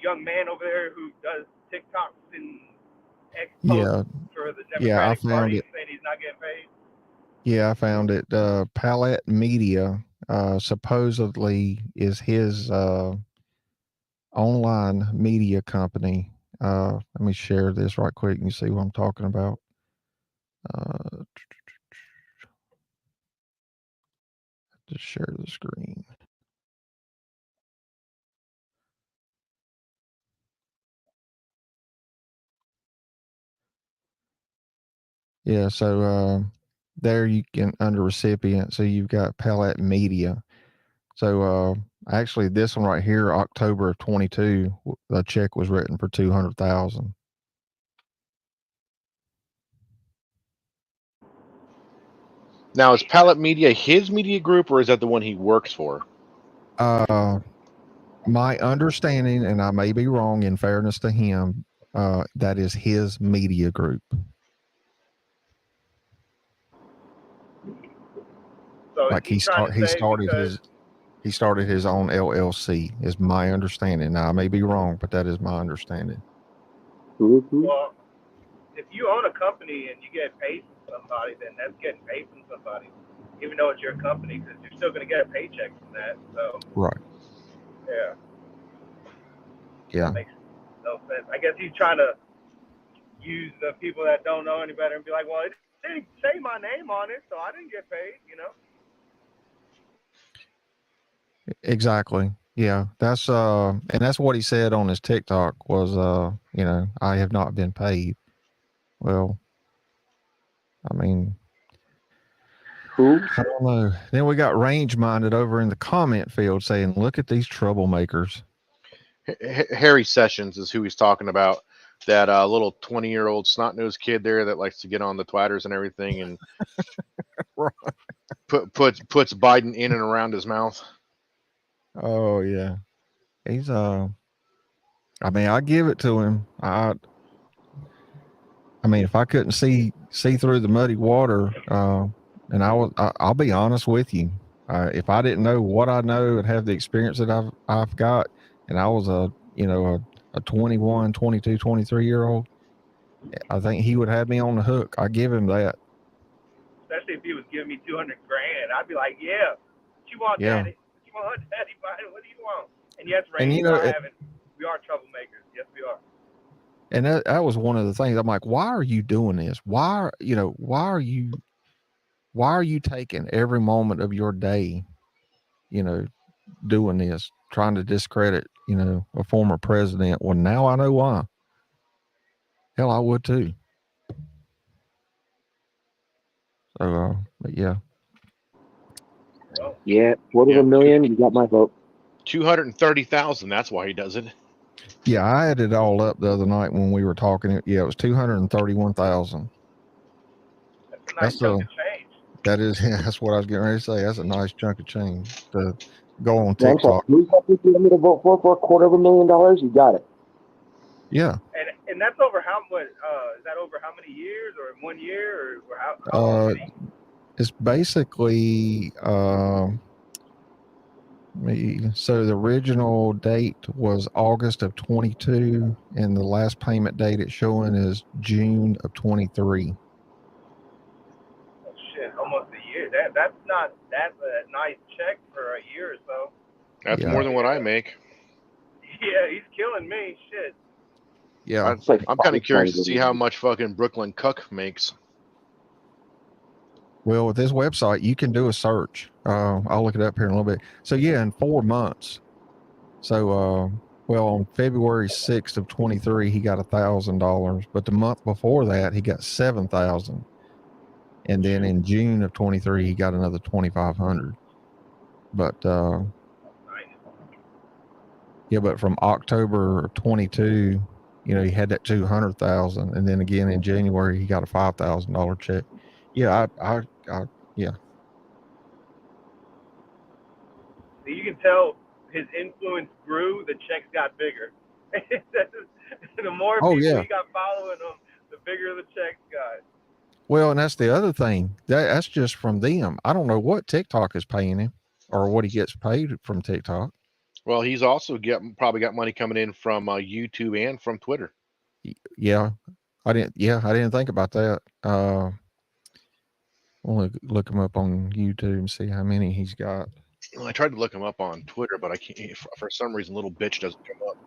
young man over there who does TikToks and X posts Yeah. for the Yeah, I Democratic found Party it. saying he's not getting paid. Yeah, I found it. Palette Media supposedly is his online media company. Let me share this right quick and you see what I'm talking about. Just share the screen. Yeah, so there you can under recipient. So you've got Palette Media. So actually, this one right here, October of 22, the check was written for 200,000. Now, is Palette Media his media group, or is that the one he works for? My understanding, and I may be wrong, in fairness to him, that is his media group. So Like he's trying to say he started his own LLC. Is my understanding. Now I may be wrong, but that is my understanding. well, if you own a company and you get paid from somebody, then that's getting paid from somebody, even though it's your company, because you're still going to get a paycheck from that. So Right. yeah, Yeah. that makes no sense. I guess he's trying to use the people that don't know any better and be like, well, it didn't say my name on it, so I didn't get paid, you know? Exactly. Yeah. That's and that's what he said on his TikTok was I have not been paid. Well, I mean, Who? I don't know. Then we got range minded over in the comment field saying, look at these troublemakers. Harry Sessions is who he's talking about. That little 20-year-old snot-nosed kid there that likes to get on the twatters and everything and Right. puts Biden in and around his mouth. Oh yeah. He's I mean, I give it to him. I mean, if I couldn't see through the muddy water, and I'll be honest with you, if I didn't know what I know and have the experience that I've got, and I was a 21, 22, 23-year old, I think he would have me on the hook. I give him that. Especially if he was giving me $200,000, I'd be like, yeah, what you want, Yeah. Daddy? What you want, Daddy? What do you want? And yes, And Ray, we are troublemakers. Yes, we are. And that was one of the things. I'm like, why are you doing this? Why are you taking every moment of your day, doing this, trying to discredit, a former president? Well, now I know why. Hell, I would too. So, but yeah. Yeah, quarter of a million. You got my vote. 230,000. That's why he does it. Yeah, I had it all up the other night when we were talking. Yeah, it was 231,000. That's a nice chunk of change. That is, yeah, that's what I was getting ready to say. That's a nice chunk of change to go on Yeah, TikTok. Who's happy for me to vote for a $250,000? You got it. Yeah. And that's over how much? Is that over how many years, or in 1 year, or how long? It's basically so the original date was August of 22, and the last payment date it's showing is June of 23. Oh, shit, almost a year. That's a nice check for a year or so. That's more than what I make. Yeah, he's killing me. Shit. Yeah. I'm kind of curious to see how much fucking Brooklyn Cuck makes. Well, with this website, you can do a search. I'll look it up here in a little bit. So yeah, in 4 months. So Well, on February 6th of 23, he got $1,000, but the month before that, he got 7,000. And then in June of 23, he got another 2,500. But, yeah, but from October of 22, you know, he had that 200,000. And then again in January, he got a $5,000 check. Yeah, yeah. So you can tell his influence grew, the checks got bigger. The more Oh, people yeah. he got following him, the bigger the checks got. Well, and that's the other thing. That's just from them. I don't know what TikTok is paying him or what he gets paid from TikTok. Well, he's also probably got money coming in from YouTube and from Twitter. Yeah, I didn't think about that. We'll look him up on YouTube and see how many he's got. Well, I tried to look him up on Twitter, but I can't. For some reason, little bitch doesn't come up.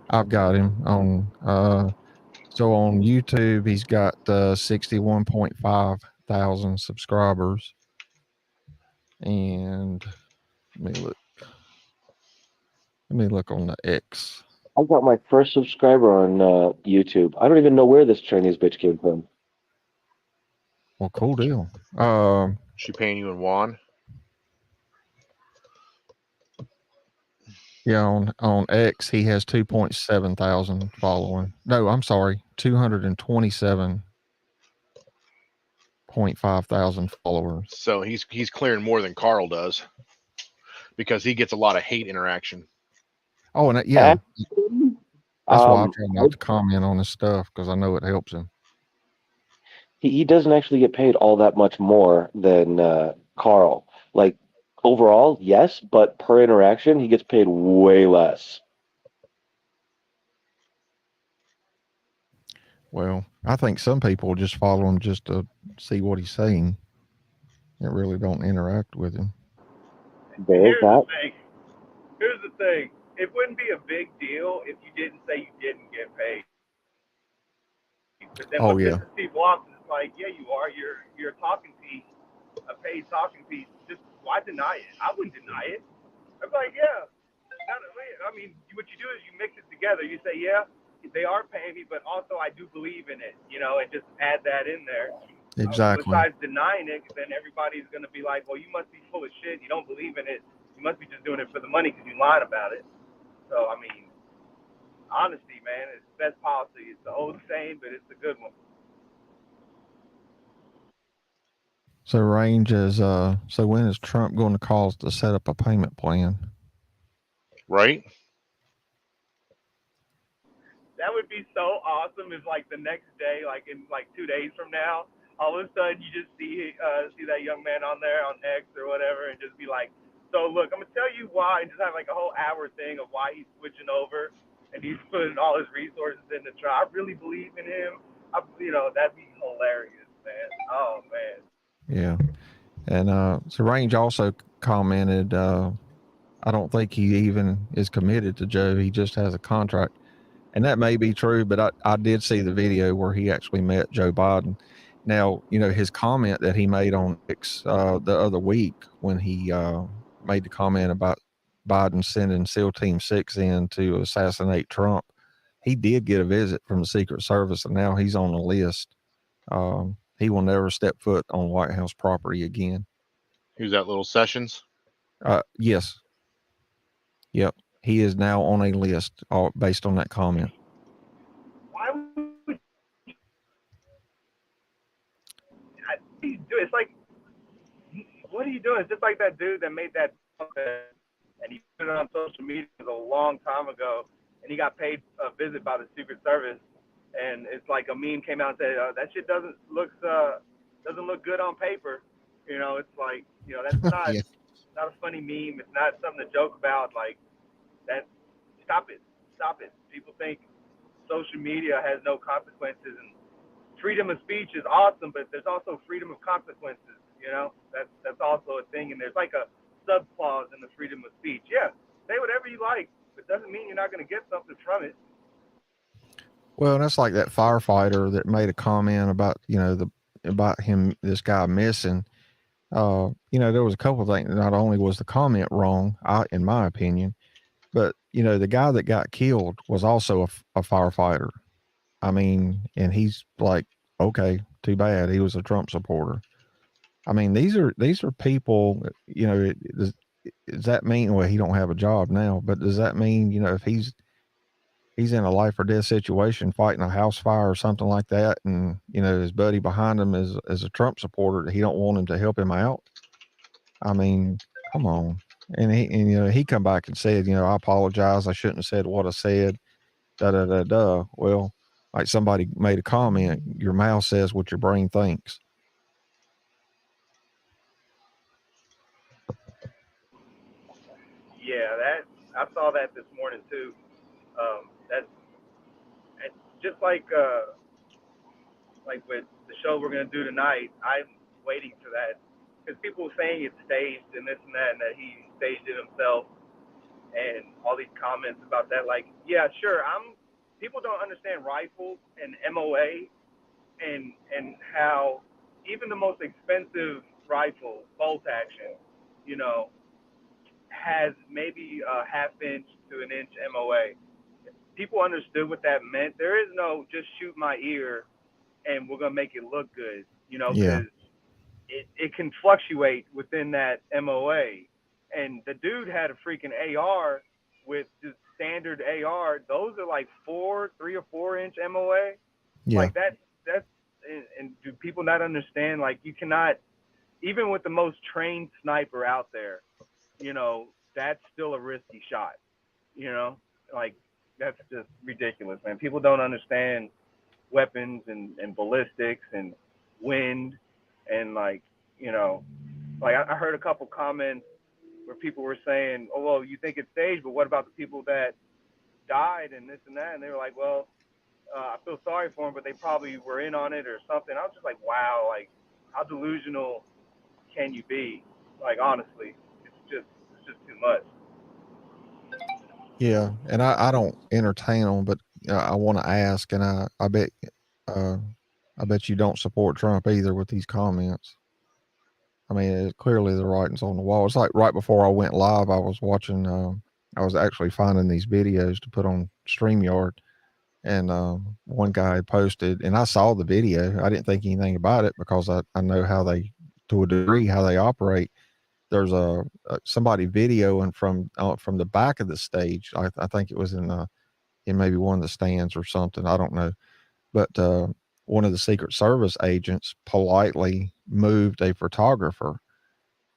I've got him on. So on YouTube, he's got 61.5 thousand subscribers, and let me look on the X. I got my first subscriber on YouTube. I don't even know where this Chinese bitch came from. Well, cool deal. She paying you in yuan? Yeah, on X, he has 2.7 thousand following. No, I'm sorry, 227.5 thousand followers. So he's clearing more than Carl does because he gets a lot of hate interaction. Oh, and yeah, that's why I try I not to comment on his stuff because I know it helps him. he doesn't actually get paid all that much more than Carl. Like overall, yes, but per interaction, he gets paid way less. Well, I think some people just follow him just to see what he's saying. They really don't interact with him. There's that. Here's the thing. It wouldn't be a big deal if you didn't say you didn't get paid. But then what pisses people off is like, yeah, you are. You're a talking piece, a paid talking piece. Just why deny it? I wouldn't deny it. I'm like, yeah. I mean, what you do is you mix it together. You say, yeah, they are paying me, but also I do believe in it, you know, and just add that in there. Exactly. Besides denying it, then everybody's going to be like, well, you must be full of shit. You don't believe in it. You must be just doing it for the money because you lied about it. So, I mean, honesty, man, is the best policy. It's the old saying, but it's a good one. So Range is so when is Trump going to call to set up a payment plan? Right? That would be so awesome if like the next day, like in like 2 days from now, all of a sudden you just see that young man on there on X or whatever and just be like, so look, I'm gonna tell you why, and just have like a whole hour thing of why he's switching over and he's putting all his resources in the trial. I really believe in him. You know, that'd be hilarious, man. Oh man. Yeah. And so Range also commented, I don't think he even is committed to Joe. He just has a contract. And that may be true, but I did see the video where he actually met Joe Biden. Now, you know, his comment that he made on X the other week when he made the comment about Biden sending SEAL Team 6 in to assassinate Trump, he did get a visit from the Secret Service, and now he's on the list. He will never step foot on White House property again. Who's that, little Sessions? Yes. Yep. He is now on a list based on that comment. Why would it's like, what are you doing? It's just like that dude that made that and he put it on social media a long time ago, and he got paid a visit by the Secret Service, and it's like a meme came out and said that shit doesn't look good on paper. You know, it's like, you know, that's not not a funny meme. It's not something to joke about. Like that. Stop it. People think social media has no consequences, and freedom of speech is awesome, but there's also freedom of consequences. You know, that's also a thing, and there's like a sub clause in the freedom of speech. Yeah, say whatever you like, but doesn't mean you're not going to get something from it. Well, that's like that firefighter that made a comment about, you know, about this guy missing. You know, there was a couple of things. Not only was the comment wrong, in my opinion, But the guy that got killed was also a firefighter. I mean, and he's like, okay, too bad. He was a Trump supporter. I mean, these are people. Does that mean, well, he don't have a job now? But does that mean, if he's in a life or death situation, fighting a house fire or something like that, and his buddy behind him is a Trump supporter, that he don't want him to help him out? I mean, come on. And he come back and said, I apologize. I shouldn't have said what I said. Da da da da. Well, like somebody made a comment, your mouth says what your brain thinks. Yeah, I saw that this morning too. That's just like with the show we're gonna do tonight. I'm waiting for that because people were saying it's staged and this and that he staged it himself, and all these comments about that. Like, yeah, sure. People don't understand rifles and MOA and how even the most expensive rifle, bolt action, you know, has maybe a half inch to an inch MOA. People understood what that meant. There is no just shoot my ear and we're gonna make it look good, Yeah. because it can fluctuate within that MOA. And the dude had a freaking AR with just standard AR. Those are like 3 or 4 inch MOA. Yeah. Like that's and do people not understand? Like, you cannot, even with the most trained sniper out there, that's still a risky shot. Like, that's just ridiculous, man. People don't understand weapons and ballistics and wind and like I heard a couple comments where people were saying, oh well, you think it's staged, but what about the people that died and this and that? And they were like, well, I feel sorry for them, but they probably were in on it or something. I was just like, wow, like, how delusional can you be? Like, honestly, it's just too much. Yeah. And I don't entertain them, but I want to ask, and uh, I bet you don't support Trump either with these comments. I mean, clearly the writing's on the wall. It's like right before I went live, I was watching, I was actually finding these videos to put on StreamYard. And one guy had posted, and I saw the video. I didn't think anything about it because I know how they, to a degree, how they operate. There's somebody videoing from the back of the stage. I think it was in maybe one of the stands or something. I don't know. But one of the Secret Service agents politely moved a photographer,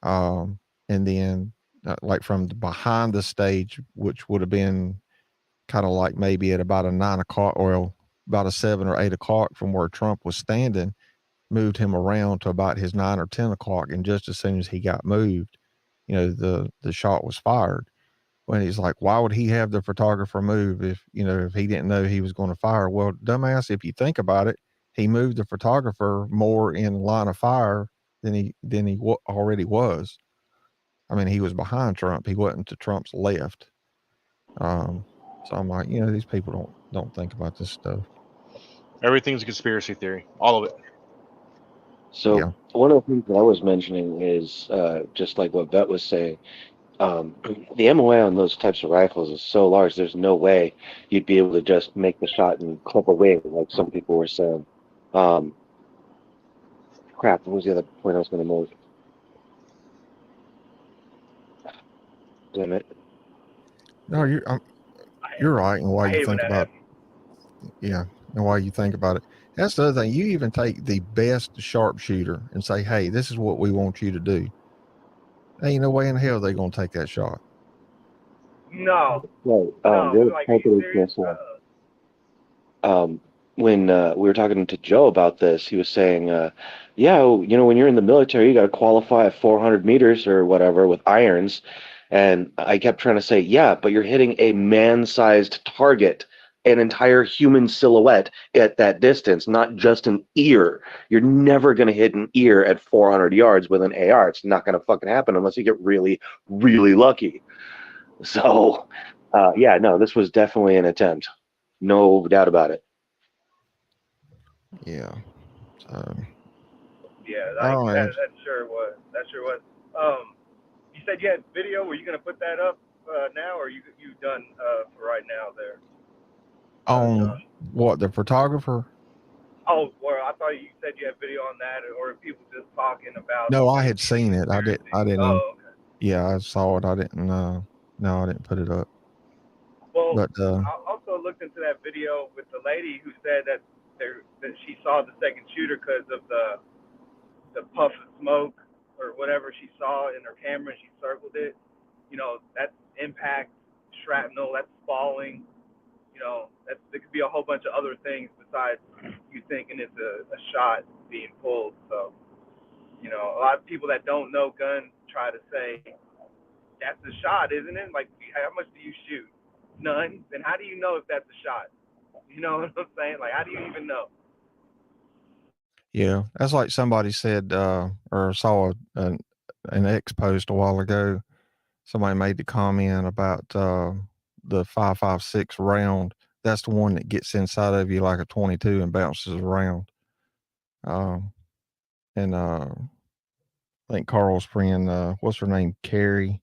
and then like from behind the stage, which would have been kind of like maybe at about a 9 o'clock or about a 7 or 8 o'clock from where Trump was standing, moved him around to about his 9 or 10 o'clock. And just as soon as he got moved, the shot was fired. When he's like, why would he have the photographer move if he didn't know he was going to fire? Well, dumbass, if you think about it, he moved the photographer more in line of fire than he already was. I mean, he was behind Trump. He wasn't to Trump's left. So I'm like, these people don't think about this stuff. Everything's a conspiracy theory, all of it. So Yeah. one of the things that I was mentioning is just like what Vet was saying. The MOA on those types of rifles is so large. There's no way you'd be able to just make the shot and clip away, like some people were saying. Crap. What was the other point I was going to make? Damn it. No, you're right. And why I you hate when think that about, happens. yeah, and why you think about it. That's the other thing. You even take the best sharpshooter and say, hey, this is what we want you to do. Ain't no way in hell they're going to take that shot. No, Right. no. The other Like, are part you that I was going serious? to say. When we were talking to Joe about this, he was saying, yeah, when you're in the military, you got to qualify at 400 meters or whatever with irons. And I kept trying to say, yeah, but you're hitting a man-sized target, an entire human silhouette at that distance, not just an ear. You're never going to hit an ear at 400 yards with an AR. It's not going to fucking happen unless you get really, really lucky. So, yeah, no, this was definitely an attempt. No doubt about it. Yeah. So, Yeah, I like don't know. that sure was. That sure was. You said you had video. Were you gonna put that up? now, or you done for right now there, On Josh? what, the photographer? Oh, well, I thought you said you had video on that, or people just talking about No, I the had seen it. I conspiracy. didn't. Oh, okay. Yeah, I saw it. I didn't. No, I didn't put it up. Well, But I also looked into that video with the lady who said that she saw the second shooter because of the puff of smoke or whatever she saw in her camera. She circled it. You know, that's impact, shrapnel, that's falling. You know, there could be a whole bunch of other things besides you thinking it's a shot being pulled. So, you know, a lot of people that don't know guns try to say that's a shot, isn't it? Like, how much do you shoot? None. Then how do you know if that's a shot? You know what I'm saying? Like, how do you even know? yeah, that's like somebody said, or saw an X post a while ago. Somebody made the comment about the 5.56 round. That's the one that gets inside of you like a 22 and bounces around. Um, and I think Carl's friend, what's her name, Carrie.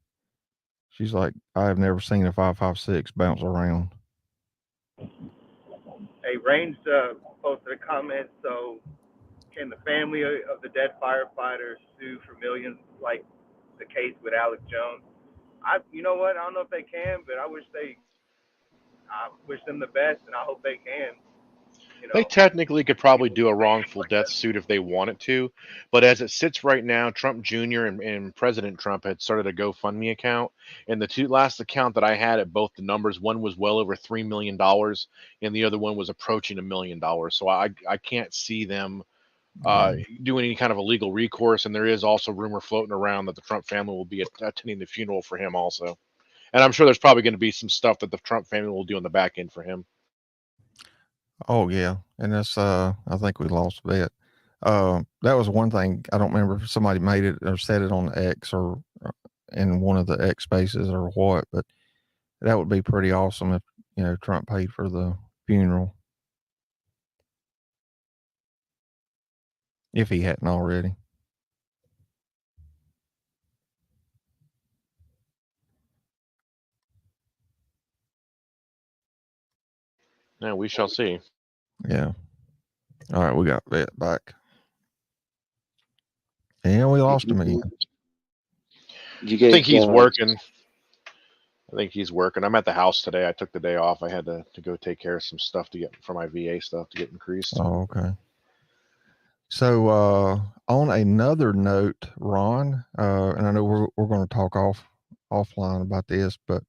She's like, I have never seen a 5.56 bounce around. Hey, Range posted a comment. So, can the family of the dead firefighters sue for millions, like the case with Alex Jones? You know what? I don't know if they can, but I wish them the best, and I hope they can. You They know, technically could probably people do a say things wrongful like death that. suit if they wanted to, but as it sits right now, Trump Jr. and President Trump had started a GoFundMe account, and the two last account that I had at both the numbers, one was well over $3 million, and the other one was approaching $1 million. So I can't see them Yeah. doing any kind of a legal recourse, and there is also rumor floating around that the Trump family will be attending the funeral for him also, and I'm sure there's probably going to be some stuff that the Trump family will do on the back end for him. Oh yeah. And that's, I think we lost a bet. That was one thing. I don't remember if somebody made it or said it on X or in one of the X spaces or what, but that would be pretty awesome if, Trump paid for the funeral, if he hadn't already. Yeah, we shall see. Yeah. All right. We got bet back. And we lost him again. You I think guys, he's working. I think he's working. I'm at the house today. I took the day off. I had to go take care of some stuff to get for my VA stuff to get increased. Oh, okay. So, on another note, Ron, and I know we're going to talk offline about this, but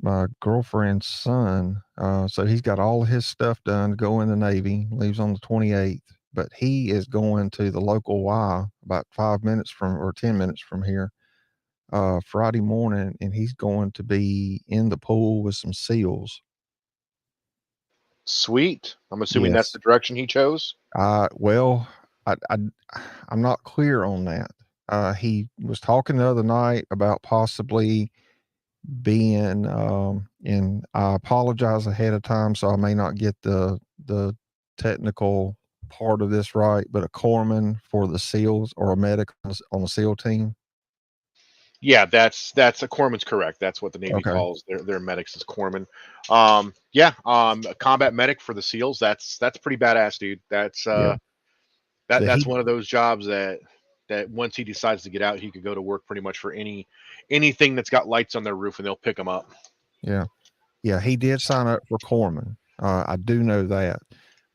my girlfriend's son, so he's got all his stuff done to go in the Navy, leaves on the 28th, but he is going to the local Y about 5 minutes from or 10 minutes from here, Friday morning, and he's going to be in the pool with some SEALs. Sweet. I'm assuming that's Yes. the direction he chose. Well, I'm not clear on that. He was talking the other night about possibly being, and I apologize ahead of time, so I may not get the technical part of this right, but a corpsman for the SEALs or a medic on the SEAL team. Yeah, that's a corpsman's correct. That's what the Navy Okay. calls their medics is corpsman. A combat medic for the SEALs. That's pretty badass, dude. That's Yeah. that's He, one of those jobs that once he decides to get out, he could go to work pretty much for anything that's got lights on their roof, and they'll pick him up. yeah. Yeah. He did sign up for corpsman. I do know that.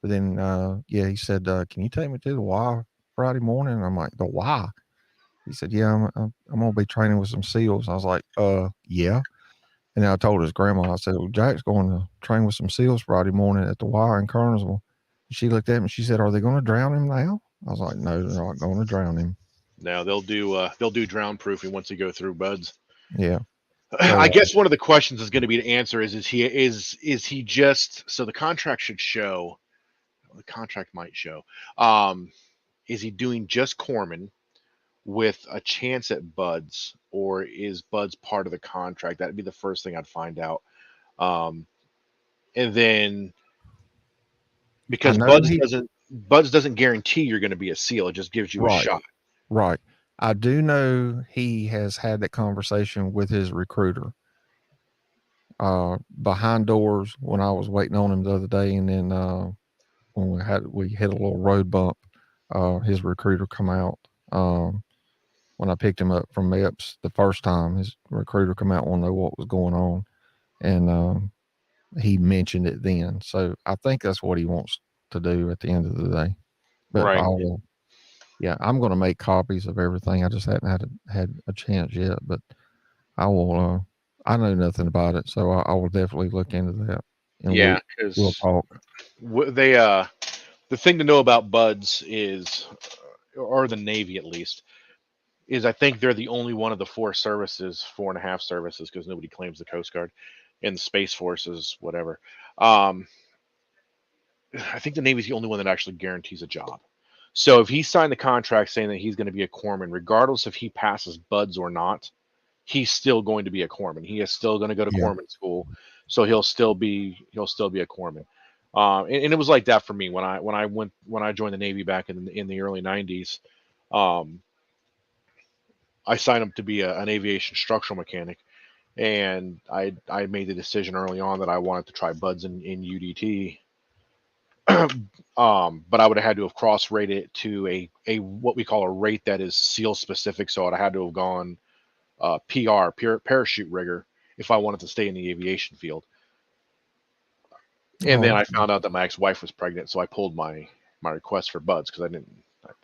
But then, yeah, he said, can you take me to the Y Friday morning? And I'm like, the Y? He said, yeah, I'm going to be training with some SEALs. I was like, yeah. And then I told his grandma, I said, well, Jack's going to train with some SEALs Friday morning at the Y in Kernersville. She looked at me and she said, are they going to drown him now? I was like, no, they're not going to drown him. Now they'll do drown proofing once you go through, buds. Yeah. I So, guess one of the questions is going to be to answer is he just so the contract should show the contract might show is he doing just corpsman with a chance at buds, or is buds part of the contract? That'd be the first thing I'd find out. And then I because know buds doesn't guarantee you're going to be a SEAL, it just gives you a right, shot. right. I do know he has had that conversation with his recruiter behind doors when I was waiting on him the other day, and then when we hit a little road bump, his recruiter come out. When I picked him up from MEPS the first time, his recruiter come out, want to know what was going on, and he mentioned it then. So I think that's what he wants to do at the end of the day. But Right. yeah, I'm going to make copies of everything. I just hadn't had a chance yet, but I will. I know nothing about it, so I will definitely look into that, and Yeah, we'll because talk. they the thing to know about buds is, or the Navy at least, is I think they're the only one of the 4.5 services, because nobody claims the Coast Guard and the Space Forces, whatever. Um, I think the Navy's the only one that actually guarantees a job. So if he signed the contract saying that he's going to be a corpsman, regardless if he passes buds or not, he's still going to be a corpsman. He is still going to go to Yeah, corpsman school, so he'll still be a corpsman. And it was like that for me when I joined the Navy back in the early '90s. Um, I signed up to be an aviation structural mechanic, and I made the decision early on that I wanted to try buds in UDT. But I would have had to have cross rated it to a what we call a rate that is SEAL specific. So I had to have gone parachute rigger if I wanted to stay in the aviation field. And then oh, I found out that my ex-wife was pregnant, so I pulled my request for buds because I didn't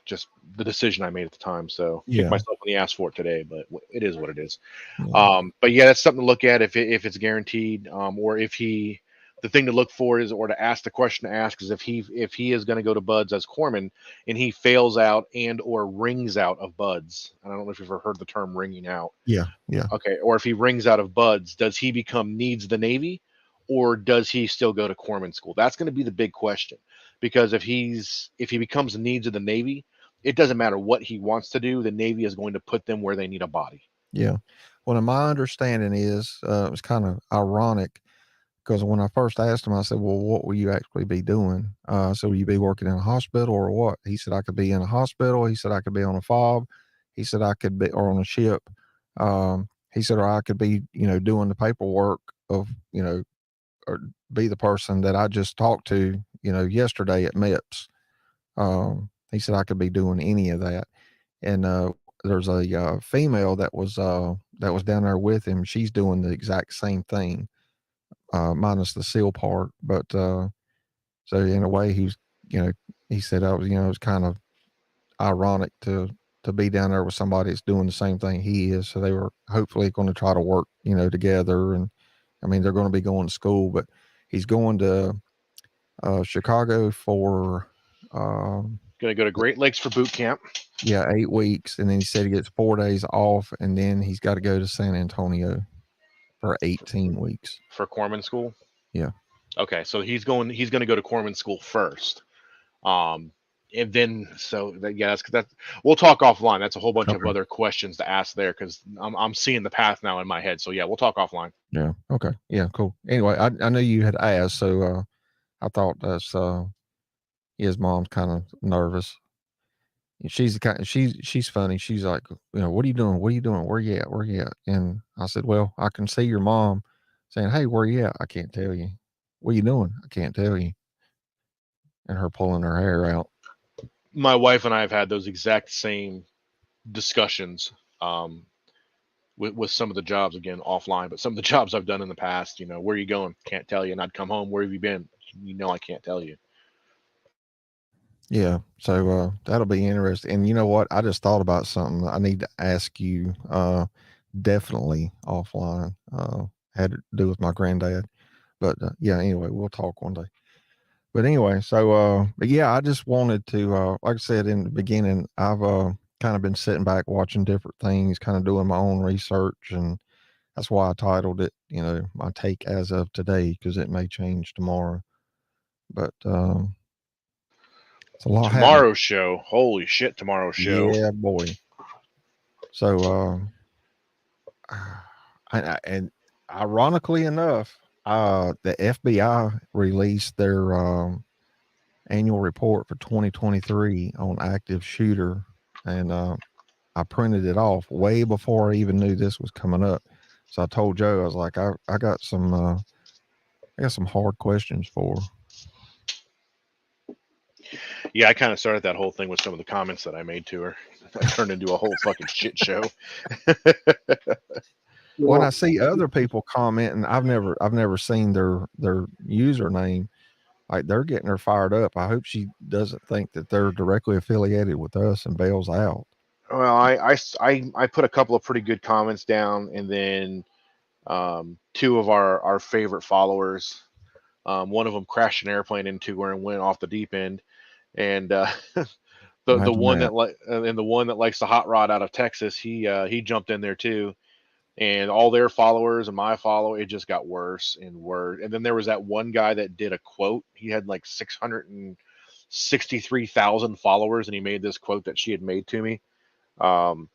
just the decision I made at the time. So kick yeah, myself in the ass for it today, but it is what it is. yeah, But yeah, that's something to look at if it's guaranteed, or if he. The thing to look for is, or to ask the question to ask is if he is going to go to buds as corpsman and he fails out and or rings out of buds. And I don't know if you've ever heard the term ringing out. yeah, yeah, Okay, or if he rings out of buds, does he become needs the Navy, or does he still go to corpsman school? That's going to be the big question, because if he becomes needs of the Navy, it doesn't matter what he wants to do. The Navy is going to put them where they need a body. yeah. Well, my understanding is it was kind of ironic because when I first asked him, I said, "Well, what will you actually be doing?" So will you be working in a hospital or what? He said, "I could be in a hospital." He said, "I could be on a fob." He said, "I could be or on a ship." He said, "Or I could be, doing the paperwork of, or be the person that I just talked to, yesterday at MEPS." He said, "I could be doing any of that." And there's a female that was down there with him. She's doing the exact same thing, minus the seal part. But so in a way, you know, he said I was, it was kind of ironic to be down there with somebody that's doing the same thing he is. So they were hopefully going to try to work, together. And I mean, they're going to be going to school, but he's going to Chicago for, Going to go to Great Lakes for boot camp. yeah, 8 weeks. And then he said he gets 4 days off, and then he's got to go to San Antonio for 18 weeks. For corpsman school. Yeah. Okay, so he's going to go to corpsman school first. And then that's we'll talk offline. That's a whole bunch of Okay. other questions to ask there, because I'm seeing the path now in my head. So yeah, we'll talk offline. Yeah. Okay. Yeah. Cool. Anyway, I knew you had asked, so I thought that's his mom's kind of nervous. She's the kind. She's funny. She's like, what are you doing? What are you doing? Where you at? Where you at? And I said, well, I can see your mom saying, hey, where you at? I can't tell you. What are you doing? I can't tell you. And her pulling her hair out. My wife and I have had those exact same discussions, with some of the jobs, again offline, but some of the jobs I've done in the past. Where are you going? Can't tell you. And I'd come home. Where have you been? I can't tell you. Yeah. So that'll be interesting. And you know what? I just thought about something I need to ask you definitely offline. Had to do with my granddad. But yeah, anyway, we'll talk one day. But anyway, so but yeah, I just wanted to like I said in the beginning, I've kind of been sitting back watching different things, kind of doing my own research, and that's why I titled it, my take as of today, because it may change tomorrow. But it's a lot happening. Tomorrow's show. Holy shit, tomorrow's show. Yeah, boy. So and ironically enough, the FBI released their annual report for 2023 on active shooter, and I printed it off way before I even knew this was coming up. So I told Joe, I was like, I got some hard questions for her. Yeah, I kind of started that whole thing with some of the comments that I made to her. I turned into a whole fucking shit show. When I see other people commenting, I've never seen their username. Like, they're getting her fired up. I hope she doesn't think that they're directly affiliated with us and bails out. Well, I put a couple of pretty good comments down, and then two of our favorite followers. One of them crashed an airplane into her and went off the deep end, and the one that and the one that likes the hot rod out of Texas, he jumped in there too, and all their followers and my follow, it just got worse and worse. And then there was that one guy that did a quote. He had like 663,000 followers, and he made this quote that she had made to me. And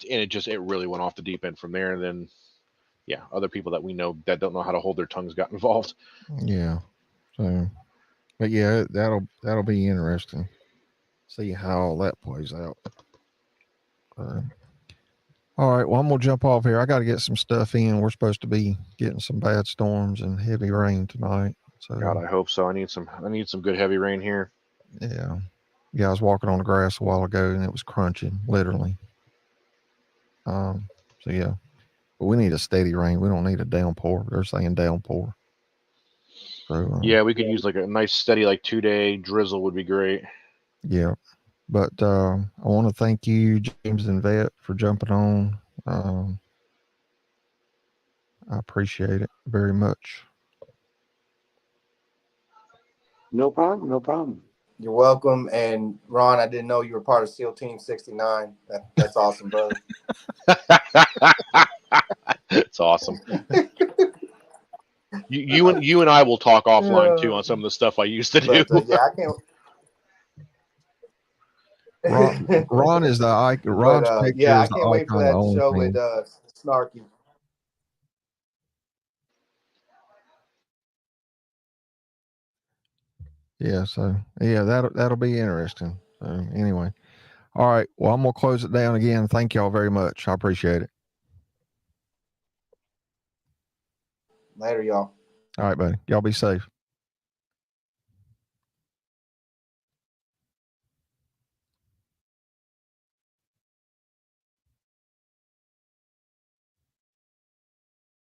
it really went off the deep end from there. And then, yeah, other people that we know that don't know how to hold their tongues got involved. Yeah. So, but yeah, that'll be interesting. See how all that plays out. All right. Well, I'm gonna jump off here. I got to get some stuff in. We're supposed to be getting some bad storms and heavy rain tonight. So, God, I hope so. I need some good heavy rain here. Yeah. Yeah. I was walking on the grass a while ago and it was crunching, literally. So yeah, but we need a steady rain. We don't need a downpour. They're saying downpour. So yeah, we could use like a nice steady, like 2-day drizzle would be great. Yeah. But I want to thank you, James and Vet, for jumping on. I appreciate it very much. No problem. No problem. You're welcome. And Ron, I didn't know you were part of SEAL Team 69. That's awesome, brother. It's awesome. you and I will talk offline too on some of the stuff I used to do. But, yeah, I can't. Ron is the icon. Ron's picture yeah, I is the can't wait for that show thing. with Snarky. Yeah, so yeah, that'll be interesting. So anyway, all right. Well, I'm gonna close it down again. Thank y'all very much. I appreciate it. Later, y'all. All right, buddy. Y'all be safe.